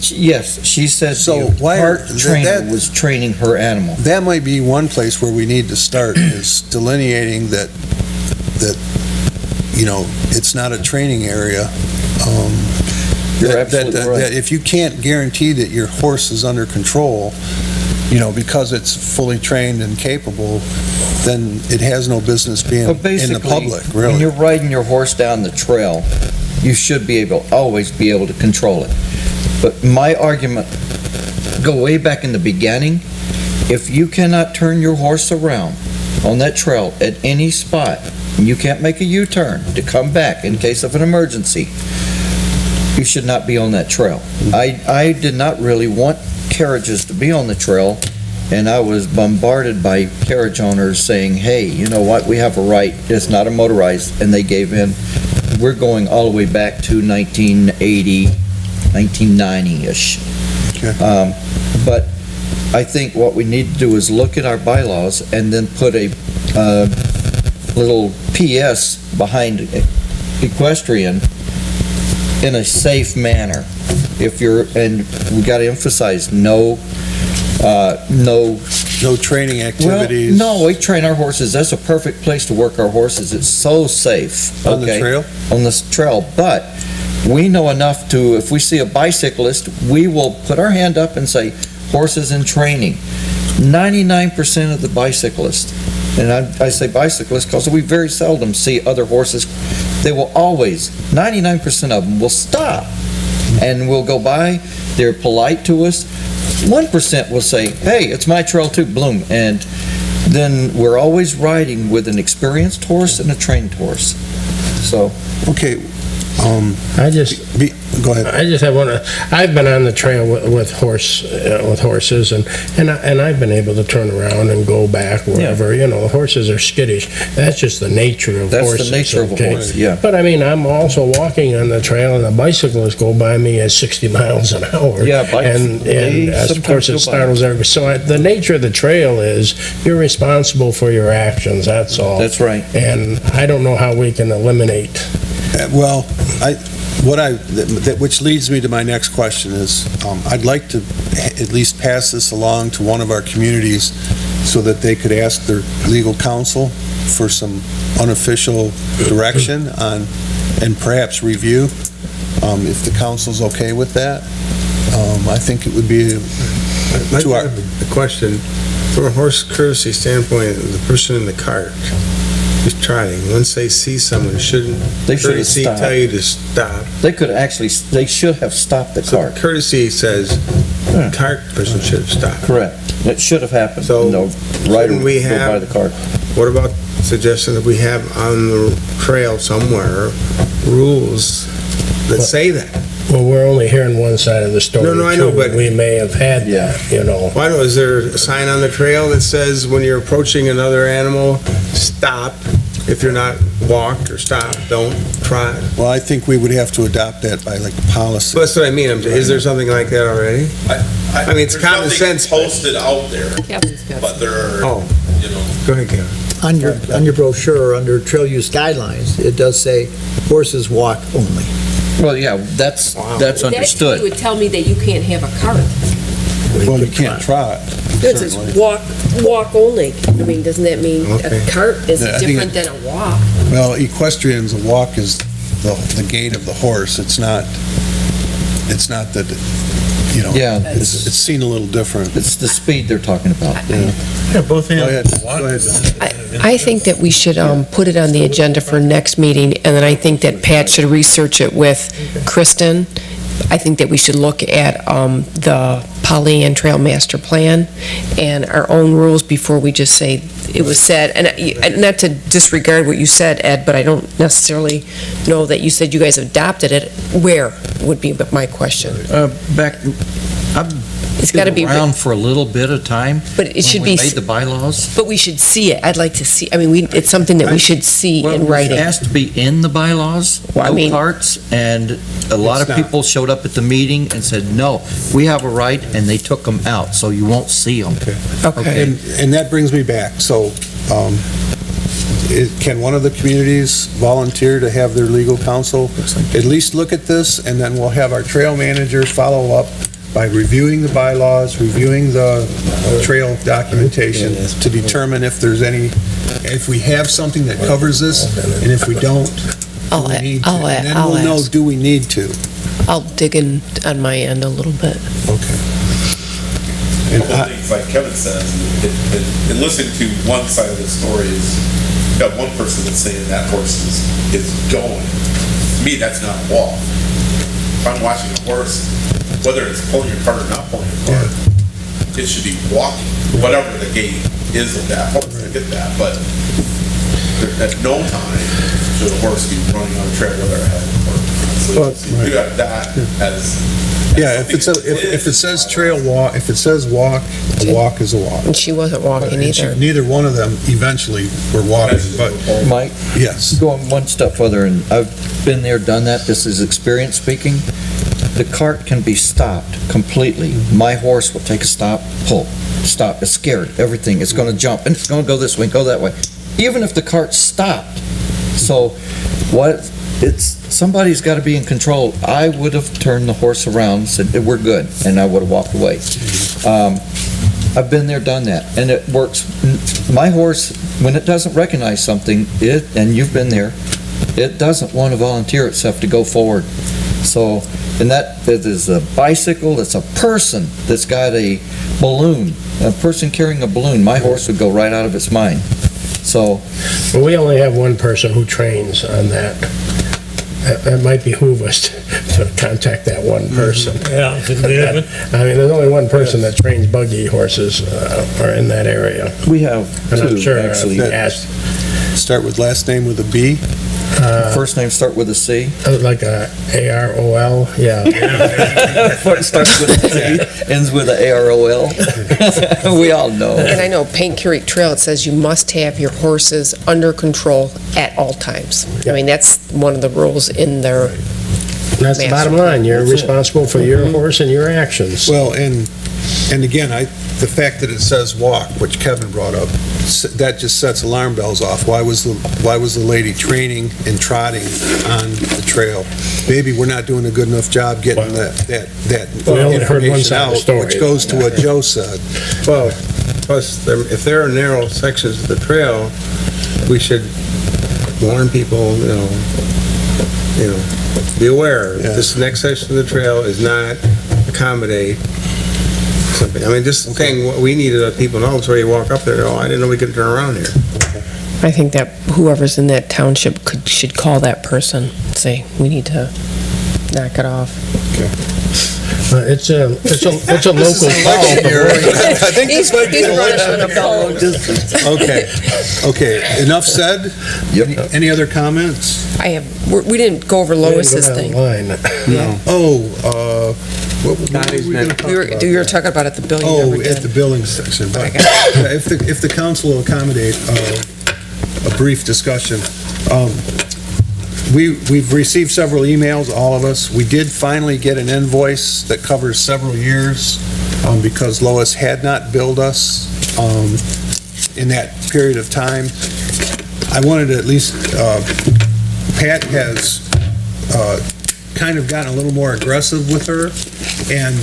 [SPEAKER 9] Yes, she said
[SPEAKER 1] So
[SPEAKER 9] the
[SPEAKER 1] why are-
[SPEAKER 9] cart trainer
[SPEAKER 1] that-
[SPEAKER 9] was training her animal.
[SPEAKER 1] That might be one place where we need to start, is delineating that, it's not a training area.
[SPEAKER 9] You're absolutely right.
[SPEAKER 1] That if you can't guarantee that your horse is under control, because it's fully trained and capable, then it has no business being
[SPEAKER 9] Well,
[SPEAKER 1] in the
[SPEAKER 9] basically,
[SPEAKER 1] public,
[SPEAKER 9] when
[SPEAKER 1] really.
[SPEAKER 9] you're riding your horse down the trail, you should always be able to control it. But my argument, go way back in the beginning, if you cannot turn your horse around on that trail at any spot, and you can't make a U-turn to come back in case of an emergency, you should not be on that trail. I did not really want carriages to be on the trail, and I was bombarded by carriage owners saying, hey, you know what, we have a right, it's not a motorized, and they gave in. We're going all the way back to 1980, 1990-ish.
[SPEAKER 1] Okay.
[SPEAKER 9] But I think what we need to do is look at our bylaws and then put a little PS behind equestrian in a safe manner. And we got to emphasize no
[SPEAKER 1] No training activities.
[SPEAKER 9] Well, no, we train our horses. That's a perfect place to work our horses. It's so safe.
[SPEAKER 1] On the trail?
[SPEAKER 9] On this trail. But we know enough to, if we see a bicyclist, we will put our hand up and say, horses in training. 99% of the bicyclists, and I say bicyclists because we very seldom see other horses, they will always, 99% of them will stop and will go by. They're polite to us. 1% will say, hey, it's my trail too, bloom. And then we're always riding with an experienced horse and a trained horse. So,
[SPEAKER 1] Okay, go ahead.
[SPEAKER 7] I just have one. I've been on the trail with horses, and I've been able to turn around and go back wherever. The horses are skittish. That's just the nature of
[SPEAKER 9] that's
[SPEAKER 7] horses.
[SPEAKER 9] the nature of a horse, yeah.
[SPEAKER 7] But I mean, I'm also walking on the trail, and the bicyclists go by me at 60 miles an hour.
[SPEAKER 9] Yeah, bikes,
[SPEAKER 7] and
[SPEAKER 9] they
[SPEAKER 7] of
[SPEAKER 9] sometimes
[SPEAKER 7] course
[SPEAKER 9] go
[SPEAKER 7] it
[SPEAKER 9] by.
[SPEAKER 7] startles everybody. So the nature of the trail is you're responsible for your actions. That's all.
[SPEAKER 9] That's right.
[SPEAKER 7] And I don't know how we can eliminate.
[SPEAKER 1] Well, which leads me to my next question is, I'd like to at least pass this along to one of our communities so that they could ask their legal counsel for some unofficial direction on, and perhaps review, if the council's okay with that. I think it would be to our,
[SPEAKER 2] The question, from a horse courtesy standpoint, the person in the cart who's trotting, once they see someone, shouldn't
[SPEAKER 9] They should have
[SPEAKER 2] courtesy
[SPEAKER 9] stopped.
[SPEAKER 2] tell you to stop?
[SPEAKER 9] they should have stopped the
[SPEAKER 2] So
[SPEAKER 9] cart.
[SPEAKER 2] courtesy says, the cart person should have stopped.
[SPEAKER 9] Correct. It should have happened.
[SPEAKER 2] So,
[SPEAKER 9] No rider
[SPEAKER 2] shouldn't we
[SPEAKER 9] would go by
[SPEAKER 2] have-
[SPEAKER 9] the cart.
[SPEAKER 2] What about suggestion that we have on the trail somewhere rules that say that.
[SPEAKER 7] Well, we're only hearing one side of the story.
[SPEAKER 2] No, I know,
[SPEAKER 7] too.
[SPEAKER 2] but-
[SPEAKER 7] We may have had that, you know.
[SPEAKER 2] Why don't, is there a sign on the trail that says when you're approaching another animal, stop? If you're not walk or stop, don't try.
[SPEAKER 1] Well, I think we would have to adopt that by like policy.
[SPEAKER 2] So that's what I mean. Is there something like that already? I mean, it's common sense.
[SPEAKER 5] There's nothing posted out there,
[SPEAKER 4] Kevin's got
[SPEAKER 5] but there are,
[SPEAKER 2] Oh,
[SPEAKER 5] you know,
[SPEAKER 2] go ahead, Kevin.
[SPEAKER 10] On your brochure, under trail use guidelines, it does say horses walk only.
[SPEAKER 9] Well, yeah, that's
[SPEAKER 4] That
[SPEAKER 9] understood.
[SPEAKER 4] would tell me that you can't have a cart.
[SPEAKER 1] Well, you can't trot.
[SPEAKER 4] It says
[SPEAKER 1] certainly.
[SPEAKER 4] walk only. I mean, doesn't that mean
[SPEAKER 2] Okay.
[SPEAKER 4] a cart is
[SPEAKER 1] Yeah, I think
[SPEAKER 4] different than a walk?
[SPEAKER 1] Well, equestrians, a walk is the gait of the horse. It's not that, you know,
[SPEAKER 9] Yeah.
[SPEAKER 1] it's seen a little different.
[SPEAKER 9] It's the speed they're talking about.
[SPEAKER 6] Yeah, both
[SPEAKER 1] Go ahead.
[SPEAKER 6] hands.
[SPEAKER 1] Go ahead.
[SPEAKER 11] I think that we should put it on the agenda for next meeting, and then I think that Pat should research it with Kristen. I think that we should look at the Pollyant Trail Master Plan and our own rules before we just say it was said. And not to disregard what you said, Ed, but I don't necessarily know that you said you guys adopted it. Where would be my question. It's got to be,
[SPEAKER 9] Around for a little bit of time.
[SPEAKER 11] but it should
[SPEAKER 9] When we
[SPEAKER 11] be,
[SPEAKER 9] made the bylaws.
[SPEAKER 11] but we should see it. I'd like to see, I mean, it's something that we should see
[SPEAKER 9] Well,
[SPEAKER 11] in
[SPEAKER 9] it
[SPEAKER 11] writing.
[SPEAKER 9] has to be in the bylaws,
[SPEAKER 11] Well, I
[SPEAKER 9] no
[SPEAKER 11] mean-
[SPEAKER 9] carts, and a lot
[SPEAKER 1] It's
[SPEAKER 9] of
[SPEAKER 1] not.
[SPEAKER 9] people showed up at the meeting and said, no, we have a right, and they took them out, so you won't see them.
[SPEAKER 11] Okay.
[SPEAKER 1] And that brings me back. So, can one of the communities volunteer to have their legal counsel at least look at this, and then we'll have our trail manager follow up by reviewing the bylaws, reviewing the trail documentation to determine if there's any, if we have something that covers this, and if we don't, do we need to? And then we'll know, do we need to?
[SPEAKER 11] I'll dig in on my end a little bit.
[SPEAKER 1] Okay. And
[SPEAKER 5] couple of things, like Kevin says, and listening to one side of the story is, you got one person that's saying that horse is going. To me, that's not a walk. If I'm watching a horse, whether it's pulling your cart or not pulling your cart, it should be walking, whatever the gait is of that horse, I get that, but at no time should a horse be running on a trail whether it has a cart. So you got that as.
[SPEAKER 1] yeah, if it says trail walk, if it says walk, a walk is a walk.
[SPEAKER 11] And she wasn't walking
[SPEAKER 1] And
[SPEAKER 11] either.
[SPEAKER 1] neither one of them eventually were walking, but
[SPEAKER 9] Mike,
[SPEAKER 1] yes.
[SPEAKER 9] going one step further, and I've been there, done that, this is experience speaking, the cart can be stopped completely. My horse will take a stop, pull, stop, it's scared, everything, it's gonna jump, and it's gonna go this way, go that way, even if the cart stopped. So, somebody's gotta be in control. I would have turned the horse around and said, we're good, and I would have walked away. I've been there, done that, and it works. My horse, when it doesn't recognize something, and you've been there, it doesn't want to volunteer itself to go forward. So, and that is a bicycle, it's a person that's got a balloon, a person carrying a balloon, my horse would go right out of its mind. So,
[SPEAKER 7] Well, we only have one person who trains on that. That might behoove us to contact that one person.
[SPEAKER 6] Yeah, didn't they have it?
[SPEAKER 7] I mean, there's only one person that trains buggy horses or in that area.
[SPEAKER 9] we have
[SPEAKER 7] And I'm
[SPEAKER 9] two,
[SPEAKER 7] sure
[SPEAKER 9] actually.
[SPEAKER 7] I've asked,
[SPEAKER 1] Start with last name with a B.
[SPEAKER 9] First name start with a C.
[SPEAKER 7] like a AROL, yeah.
[SPEAKER 9] Starts with a C, ends with a AROL. We all know.
[SPEAKER 11] And I know Paint Creek Trail, it says you must have your horses under control at all times. I mean, that's one of the rules in their,
[SPEAKER 7] That's the bottom line. You're responsible for your horse and your actions.
[SPEAKER 1] Well, and again, the fact that it says walk, which Kevin brought up, that just sets alarm bells off. Why was the lady training and trotting on the trail? Maybe we're not doing a good enough job getting that
[SPEAKER 7] We only heard one
[SPEAKER 1] information
[SPEAKER 7] side of the
[SPEAKER 1] out,
[SPEAKER 7] story.
[SPEAKER 1] which goes to what Joe said.
[SPEAKER 2] Well, plus, if there are narrow sections of the trail, we should warn people, be aware,
[SPEAKER 1] Yeah.
[SPEAKER 2] this next section of the trail is not accommodate something. I mean, just saying, what we need to let people know, so you walk up there, oh, I didn't know we could turn around here.
[SPEAKER 11] I think that whoever's in that township should call that person, say, we need to knock it off.
[SPEAKER 7] It's a local
[SPEAKER 1] I think this might be an election. Okay, enough said?
[SPEAKER 9] Yep.
[SPEAKER 1] Any other comments?
[SPEAKER 11] We didn't go over Lois's thing.
[SPEAKER 1] No. Oh, what were we gonna talk about?
[SPEAKER 11] You were talking about at the billing.
[SPEAKER 1] Oh,
[SPEAKER 11] never
[SPEAKER 1] at
[SPEAKER 11] did.
[SPEAKER 1] the billing section, but
[SPEAKER 11] Okay.
[SPEAKER 1] if the council will accommodate a brief discussion. We've received several emails, all of us. We did finally get an invoice that covers several years because Lois had not billed us in that period of time. I wanted to at least, Pat has kind of gotten a little more aggressive with her, and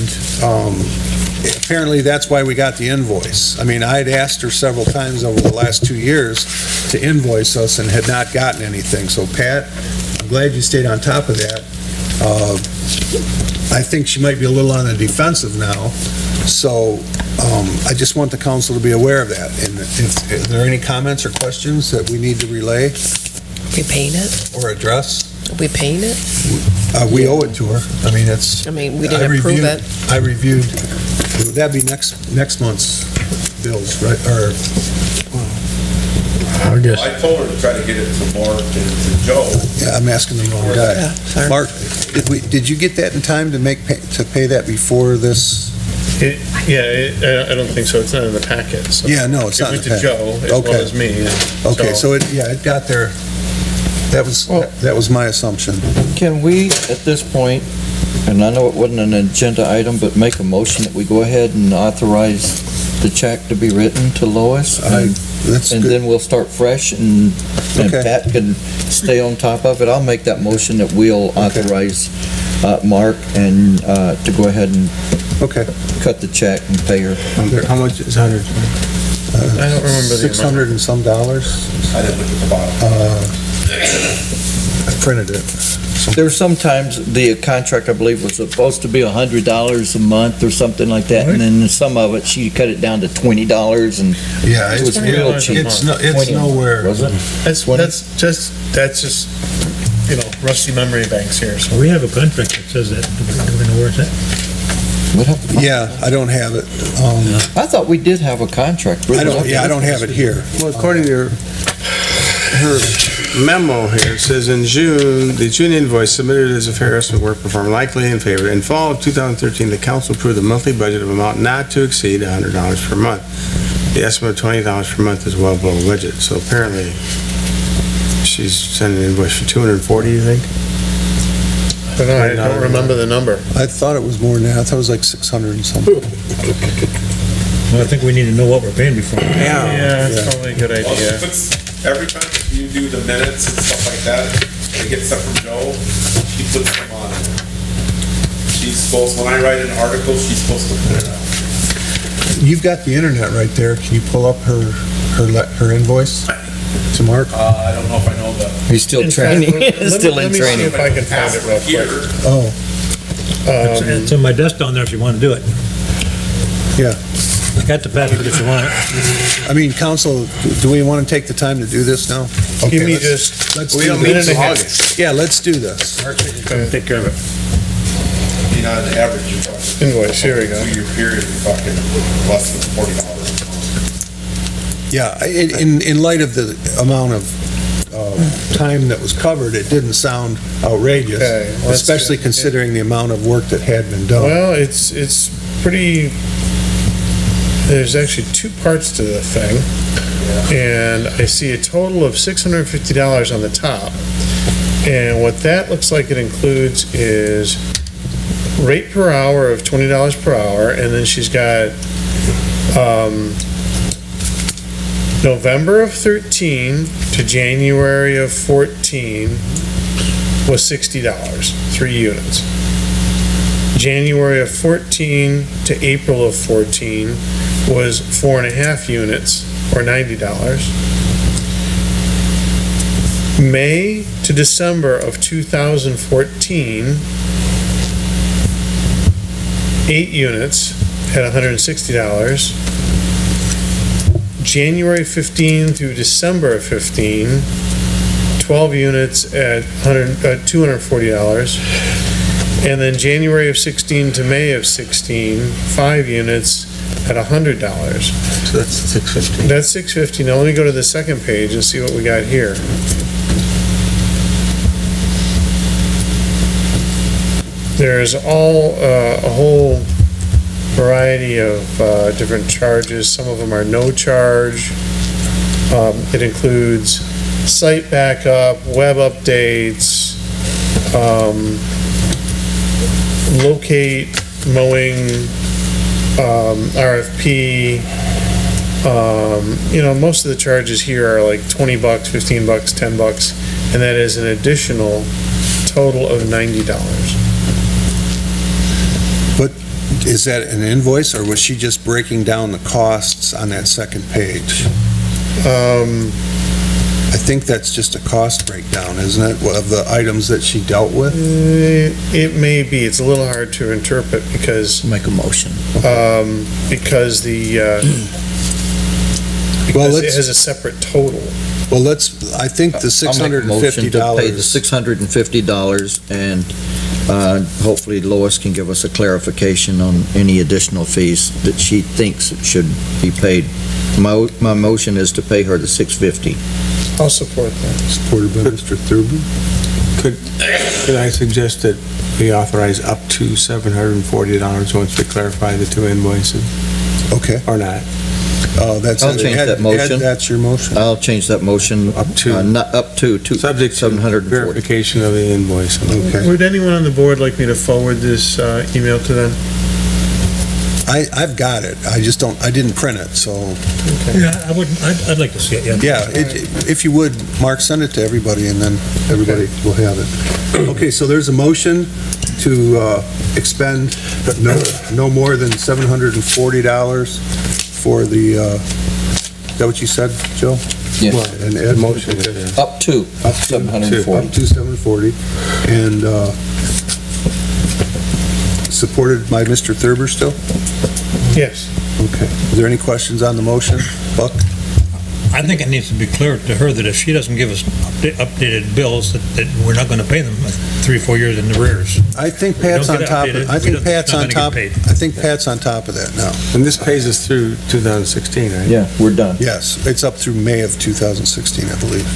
[SPEAKER 1] apparently that's why we got the invoice. I mean, I'd asked her several times over the last 2 years to invoice us and had not gotten anything. So Pat, I'm glad you stayed on top of that. I think she might be a little on the defensive now, so I just want the council to be aware of that. And if there are any comments or questions that we need to relay
[SPEAKER 11] We paying it?
[SPEAKER 1] or address,
[SPEAKER 11] We paying it?
[SPEAKER 1] we owe it to her. I mean, it's...
[SPEAKER 11] I mean, we didn't approve it.
[SPEAKER 1] I reviewed, that'd be next month's bills, right, or,
[SPEAKER 7] I guess.
[SPEAKER 5] I told her to try to get it to Mark and to Joe.
[SPEAKER 1] yeah, I'm asking the wrong guy.
[SPEAKER 11] Yeah, sorry.
[SPEAKER 1] Mark, did you get that in time to pay that before this?
[SPEAKER 3] I don't think so. It's not in the packet. So.
[SPEAKER 1] Yeah, no, it's
[SPEAKER 3] It
[SPEAKER 1] not in
[SPEAKER 3] went
[SPEAKER 1] the
[SPEAKER 3] to Joe
[SPEAKER 1] packet.
[SPEAKER 3] as well
[SPEAKER 1] Okay.
[SPEAKER 3] as me. and
[SPEAKER 1] Okay, so it got there. That was my assumption.
[SPEAKER 9] Can we, at this point, and I know it wasn't an agenda item, but make a motion that we go ahead and authorize the check to be written to Lois?
[SPEAKER 1] That's
[SPEAKER 9] And
[SPEAKER 1] good.
[SPEAKER 9] then we'll start fresh and
[SPEAKER 1] Okay.
[SPEAKER 9] Pat can stay on top of it. I'll make that motion that we'll authorize Mark and to go ahead and
[SPEAKER 1] Okay.
[SPEAKER 9] cut the check and pay her.
[SPEAKER 1] How much is 100?
[SPEAKER 3] I don't remember the amount.
[SPEAKER 1] $600 and some dollars.
[SPEAKER 5] I didn't look at the bottom.
[SPEAKER 1] I printed it.
[SPEAKER 9] There's sometimes the contract, I believe, was supposed to be $100 a month or something like that, and then some of it, she cut it down to $20 and
[SPEAKER 1] Yeah,
[SPEAKER 9] it was real cheap.
[SPEAKER 1] It's nowhere.
[SPEAKER 9] Was it?
[SPEAKER 3] That's just rusty memory banks here. So.
[SPEAKER 6] We have a contract that says that. Do we know where it's at?
[SPEAKER 9] What happened?
[SPEAKER 1] Yeah, I don't have it.
[SPEAKER 9] I thought we did have a contract.
[SPEAKER 1] I don't have it here.
[SPEAKER 2] Well, according to her memo here, it says in June, the June invoice submitted as a fair estimate work performed likely in favor. In fall of 2013, the council approved a monthly budget of amount not to exceed $100 per month. The estimate of $20 per month is well below budget, so apparently she's sending an invoice for $240, you think?
[SPEAKER 3] I don't remember the number.
[SPEAKER 1] I thought it was more than that. I thought it was like 600 and something.
[SPEAKER 6] Well, I think we need to know what we're paying before.
[SPEAKER 3] Yeah, that's probably a good
[SPEAKER 5] Well, she
[SPEAKER 3] idea.
[SPEAKER 5] puts, every time you do the minutes and stuff like that, I get stuff from Joe, she puts them on. She's supposed, when I write an article, she's supposed to put it out.
[SPEAKER 1] You've got the internet right there. Can you pull up her invoice to Mark?
[SPEAKER 5] I don't know if I know the.
[SPEAKER 9] He's still
[SPEAKER 3] In fact,
[SPEAKER 9] training,
[SPEAKER 3] let
[SPEAKER 9] still
[SPEAKER 3] me
[SPEAKER 9] in
[SPEAKER 3] see
[SPEAKER 9] training.
[SPEAKER 3] if I can find it real quick.
[SPEAKER 5] Here,
[SPEAKER 1] Oh,
[SPEAKER 6] It's on my desk down there if you want to do it.
[SPEAKER 1] yeah.
[SPEAKER 6] I got the password if you want it.
[SPEAKER 1] I mean, council, do we want to take the time to do this now?
[SPEAKER 3] Give
[SPEAKER 1] Okay,
[SPEAKER 3] me
[SPEAKER 1] let's-
[SPEAKER 3] just
[SPEAKER 1] let's
[SPEAKER 3] a
[SPEAKER 1] do
[SPEAKER 3] minute
[SPEAKER 1] this.
[SPEAKER 3] and a half.
[SPEAKER 1] Yeah, let's do this.
[SPEAKER 6] Take care of it.
[SPEAKER 5] you know, on average, you're talking.
[SPEAKER 3] Invoice, here we go.
[SPEAKER 5] 2-year period, you're talking less than $40 a month.
[SPEAKER 1] Yeah, in light of the amount of time that was covered, it didn't sound outrageous,
[SPEAKER 3] Okay, let's
[SPEAKER 1] especially
[SPEAKER 3] see.
[SPEAKER 1] considering the amount of work that had been done.
[SPEAKER 3] Well, it's pretty, there's actually two parts to the thing. And I see a total of $650 on the top. And what that looks like it includes is rate per hour of $20 per hour, and then she's got, November of 13 to January of 14 was $60, 3 units. January of 14 to April of 14 was 4.5 units, or $90. May to December of 2014, 8 units at $160. January 15 through December of 15, 12 units at $240. And then January of 16 to May of 16, 5 units at $100.
[SPEAKER 2] So that's 650.
[SPEAKER 3] That's $650. Now let me go to the second page and see what we got here. There's a whole variety of different charges. Some of them are no charge. It includes site backup, web updates, locate, mowing, RFP. Most of the charges here are like $20, $15, $10, and that is an additional total of $90.
[SPEAKER 1] But is that an invoice, or was she just breaking down the costs on that second page? I think that's just a cost breakdown, isn't it, of the items that she dealt with?
[SPEAKER 3] It may be. It's a little hard to interpret because
[SPEAKER 9] Make a motion.
[SPEAKER 3] because the
[SPEAKER 1] Well,
[SPEAKER 3] because it
[SPEAKER 1] let's-
[SPEAKER 3] has a separate total.
[SPEAKER 1] Well, I think the
[SPEAKER 9] I'll make a motion to pay the
[SPEAKER 1] $650.
[SPEAKER 9] $650, and hopefully Lois can give us a clarification on any additional fees that she thinks should be paid. My motion is to pay her the $650.
[SPEAKER 3] I'll support that.
[SPEAKER 1] Supported by Mr. Thurber.
[SPEAKER 2] Could I suggest that we authorize up to $740 once we clarify the two invoices,
[SPEAKER 1] Okay.
[SPEAKER 2] or not?
[SPEAKER 1] That's
[SPEAKER 9] I'll change that motion.
[SPEAKER 1] That's your motion.
[SPEAKER 9] I'll change that motion.
[SPEAKER 2] Up to-
[SPEAKER 9] Not up to
[SPEAKER 2] Subject to
[SPEAKER 9] 740.
[SPEAKER 2] verification of the invoice.
[SPEAKER 1] Okay.
[SPEAKER 3] Would anyone on the board like me to forward this email to them?
[SPEAKER 1] I've got it. I didn't print it, so,
[SPEAKER 6] Yeah, I'd like to see it, yeah.
[SPEAKER 1] yeah, if you would, Mark, send it to everybody, and then everybody will have it. Okay, so there's a motion to expend no more than $740 for the, is that what you said, Joe?
[SPEAKER 9] Yeah.
[SPEAKER 1] And Ed?
[SPEAKER 2] Motion to-
[SPEAKER 9] Up to
[SPEAKER 1] Up to
[SPEAKER 9] 740.
[SPEAKER 1] Up to 740, and supported by Mr. Thurber still?
[SPEAKER 3] Yes.
[SPEAKER 1] Okay. Is there any questions on the motion? Buck?
[SPEAKER 6] I think it needs to be clear to her that if she doesn't give us updated bills, that we're not gonna pay them 3 or 4 years in arrears.
[SPEAKER 1] I think
[SPEAKER 6] We
[SPEAKER 1] Pat's
[SPEAKER 6] don't
[SPEAKER 1] on
[SPEAKER 6] get
[SPEAKER 1] top of,
[SPEAKER 6] updated,
[SPEAKER 1] I think
[SPEAKER 6] it's
[SPEAKER 1] Pat's
[SPEAKER 6] not
[SPEAKER 1] on
[SPEAKER 6] gonna get
[SPEAKER 1] top,
[SPEAKER 6] paid.
[SPEAKER 1] I think Pat's on top of that now.
[SPEAKER 2] And this pays us through 2016, right?
[SPEAKER 9] Yeah, we're done.
[SPEAKER 1] Yes, it's up through May of 2016, I believe.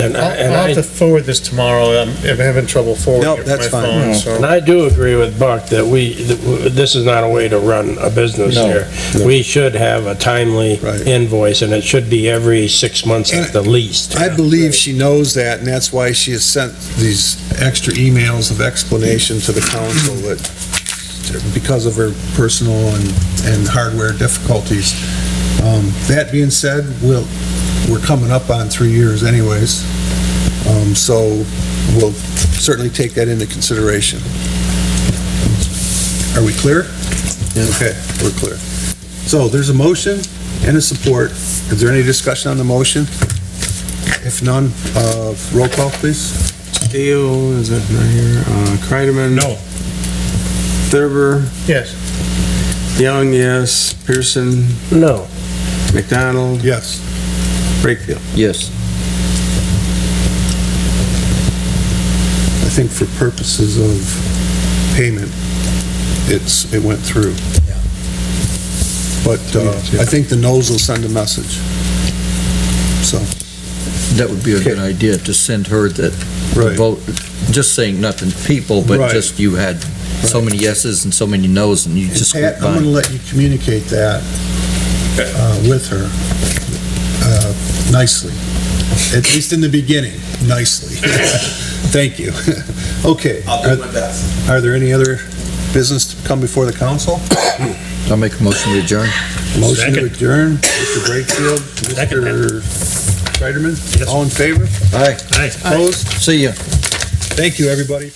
[SPEAKER 7] And
[SPEAKER 3] I'll have to forward this tomorrow. I'm having trouble forwarding
[SPEAKER 1] Nope,
[SPEAKER 3] it from my
[SPEAKER 1] that's fine.
[SPEAKER 3] phone, so.
[SPEAKER 7] And I do agree with Buck that this is not a way to run a business
[SPEAKER 9] No.
[SPEAKER 7] here. We should have a timely
[SPEAKER 1] Right.
[SPEAKER 7] invoice, and it should be every 6 months at the least.
[SPEAKER 1] I believe she knows that, and that's why she has sent these extra emails of explanation to the council that because of her personal and hardware difficulties. That being said, we're coming up on 3 years anyways, so we'll certainly take that into consideration. Are we clear? Okay, we're clear. So there's a motion and a support. Is there any discussion on the motion? If none, roll call, please.
[SPEAKER 2] Steele, is that not here? Kreidemann?
[SPEAKER 6] No.
[SPEAKER 2] Thurber?
[SPEAKER 3] Yes.
[SPEAKER 2] Young, yes. Pearson?
[SPEAKER 7] No.
[SPEAKER 2] McDonald?
[SPEAKER 1] Yes.
[SPEAKER 2] Brakefield?
[SPEAKER 9] Yes.
[SPEAKER 1] I think for purposes of payment, it went through. But I think the no's will send a message. So,
[SPEAKER 9] That would be a good idea, to send her that
[SPEAKER 1] Right.
[SPEAKER 9] vote, just saying nothing people, but
[SPEAKER 1] Right.
[SPEAKER 9] just you had so many yeses and so many nos, and you
[SPEAKER 1] and
[SPEAKER 9] just
[SPEAKER 1] Pat,
[SPEAKER 9] went
[SPEAKER 1] I'm going to
[SPEAKER 9] by.
[SPEAKER 1] let you communicate that with her nicely, at least in the beginning, nicely. Thank you. Okay.
[SPEAKER 5] I'll do my best.
[SPEAKER 1] Are there any other business to come before the council?
[SPEAKER 9] I'll make a motion to adjourn.
[SPEAKER 1] Motion to
[SPEAKER 6] Second.
[SPEAKER 1] adjourn, Mr. Brakefield,
[SPEAKER 6] Second.
[SPEAKER 1] Mr. Schreiderman,
[SPEAKER 6] Yes.
[SPEAKER 1] all in favor?
[SPEAKER 9] Aye.
[SPEAKER 6] Aye.
[SPEAKER 1] Opposed?
[SPEAKER 9] See ya.
[SPEAKER 1] Thank you, everybody.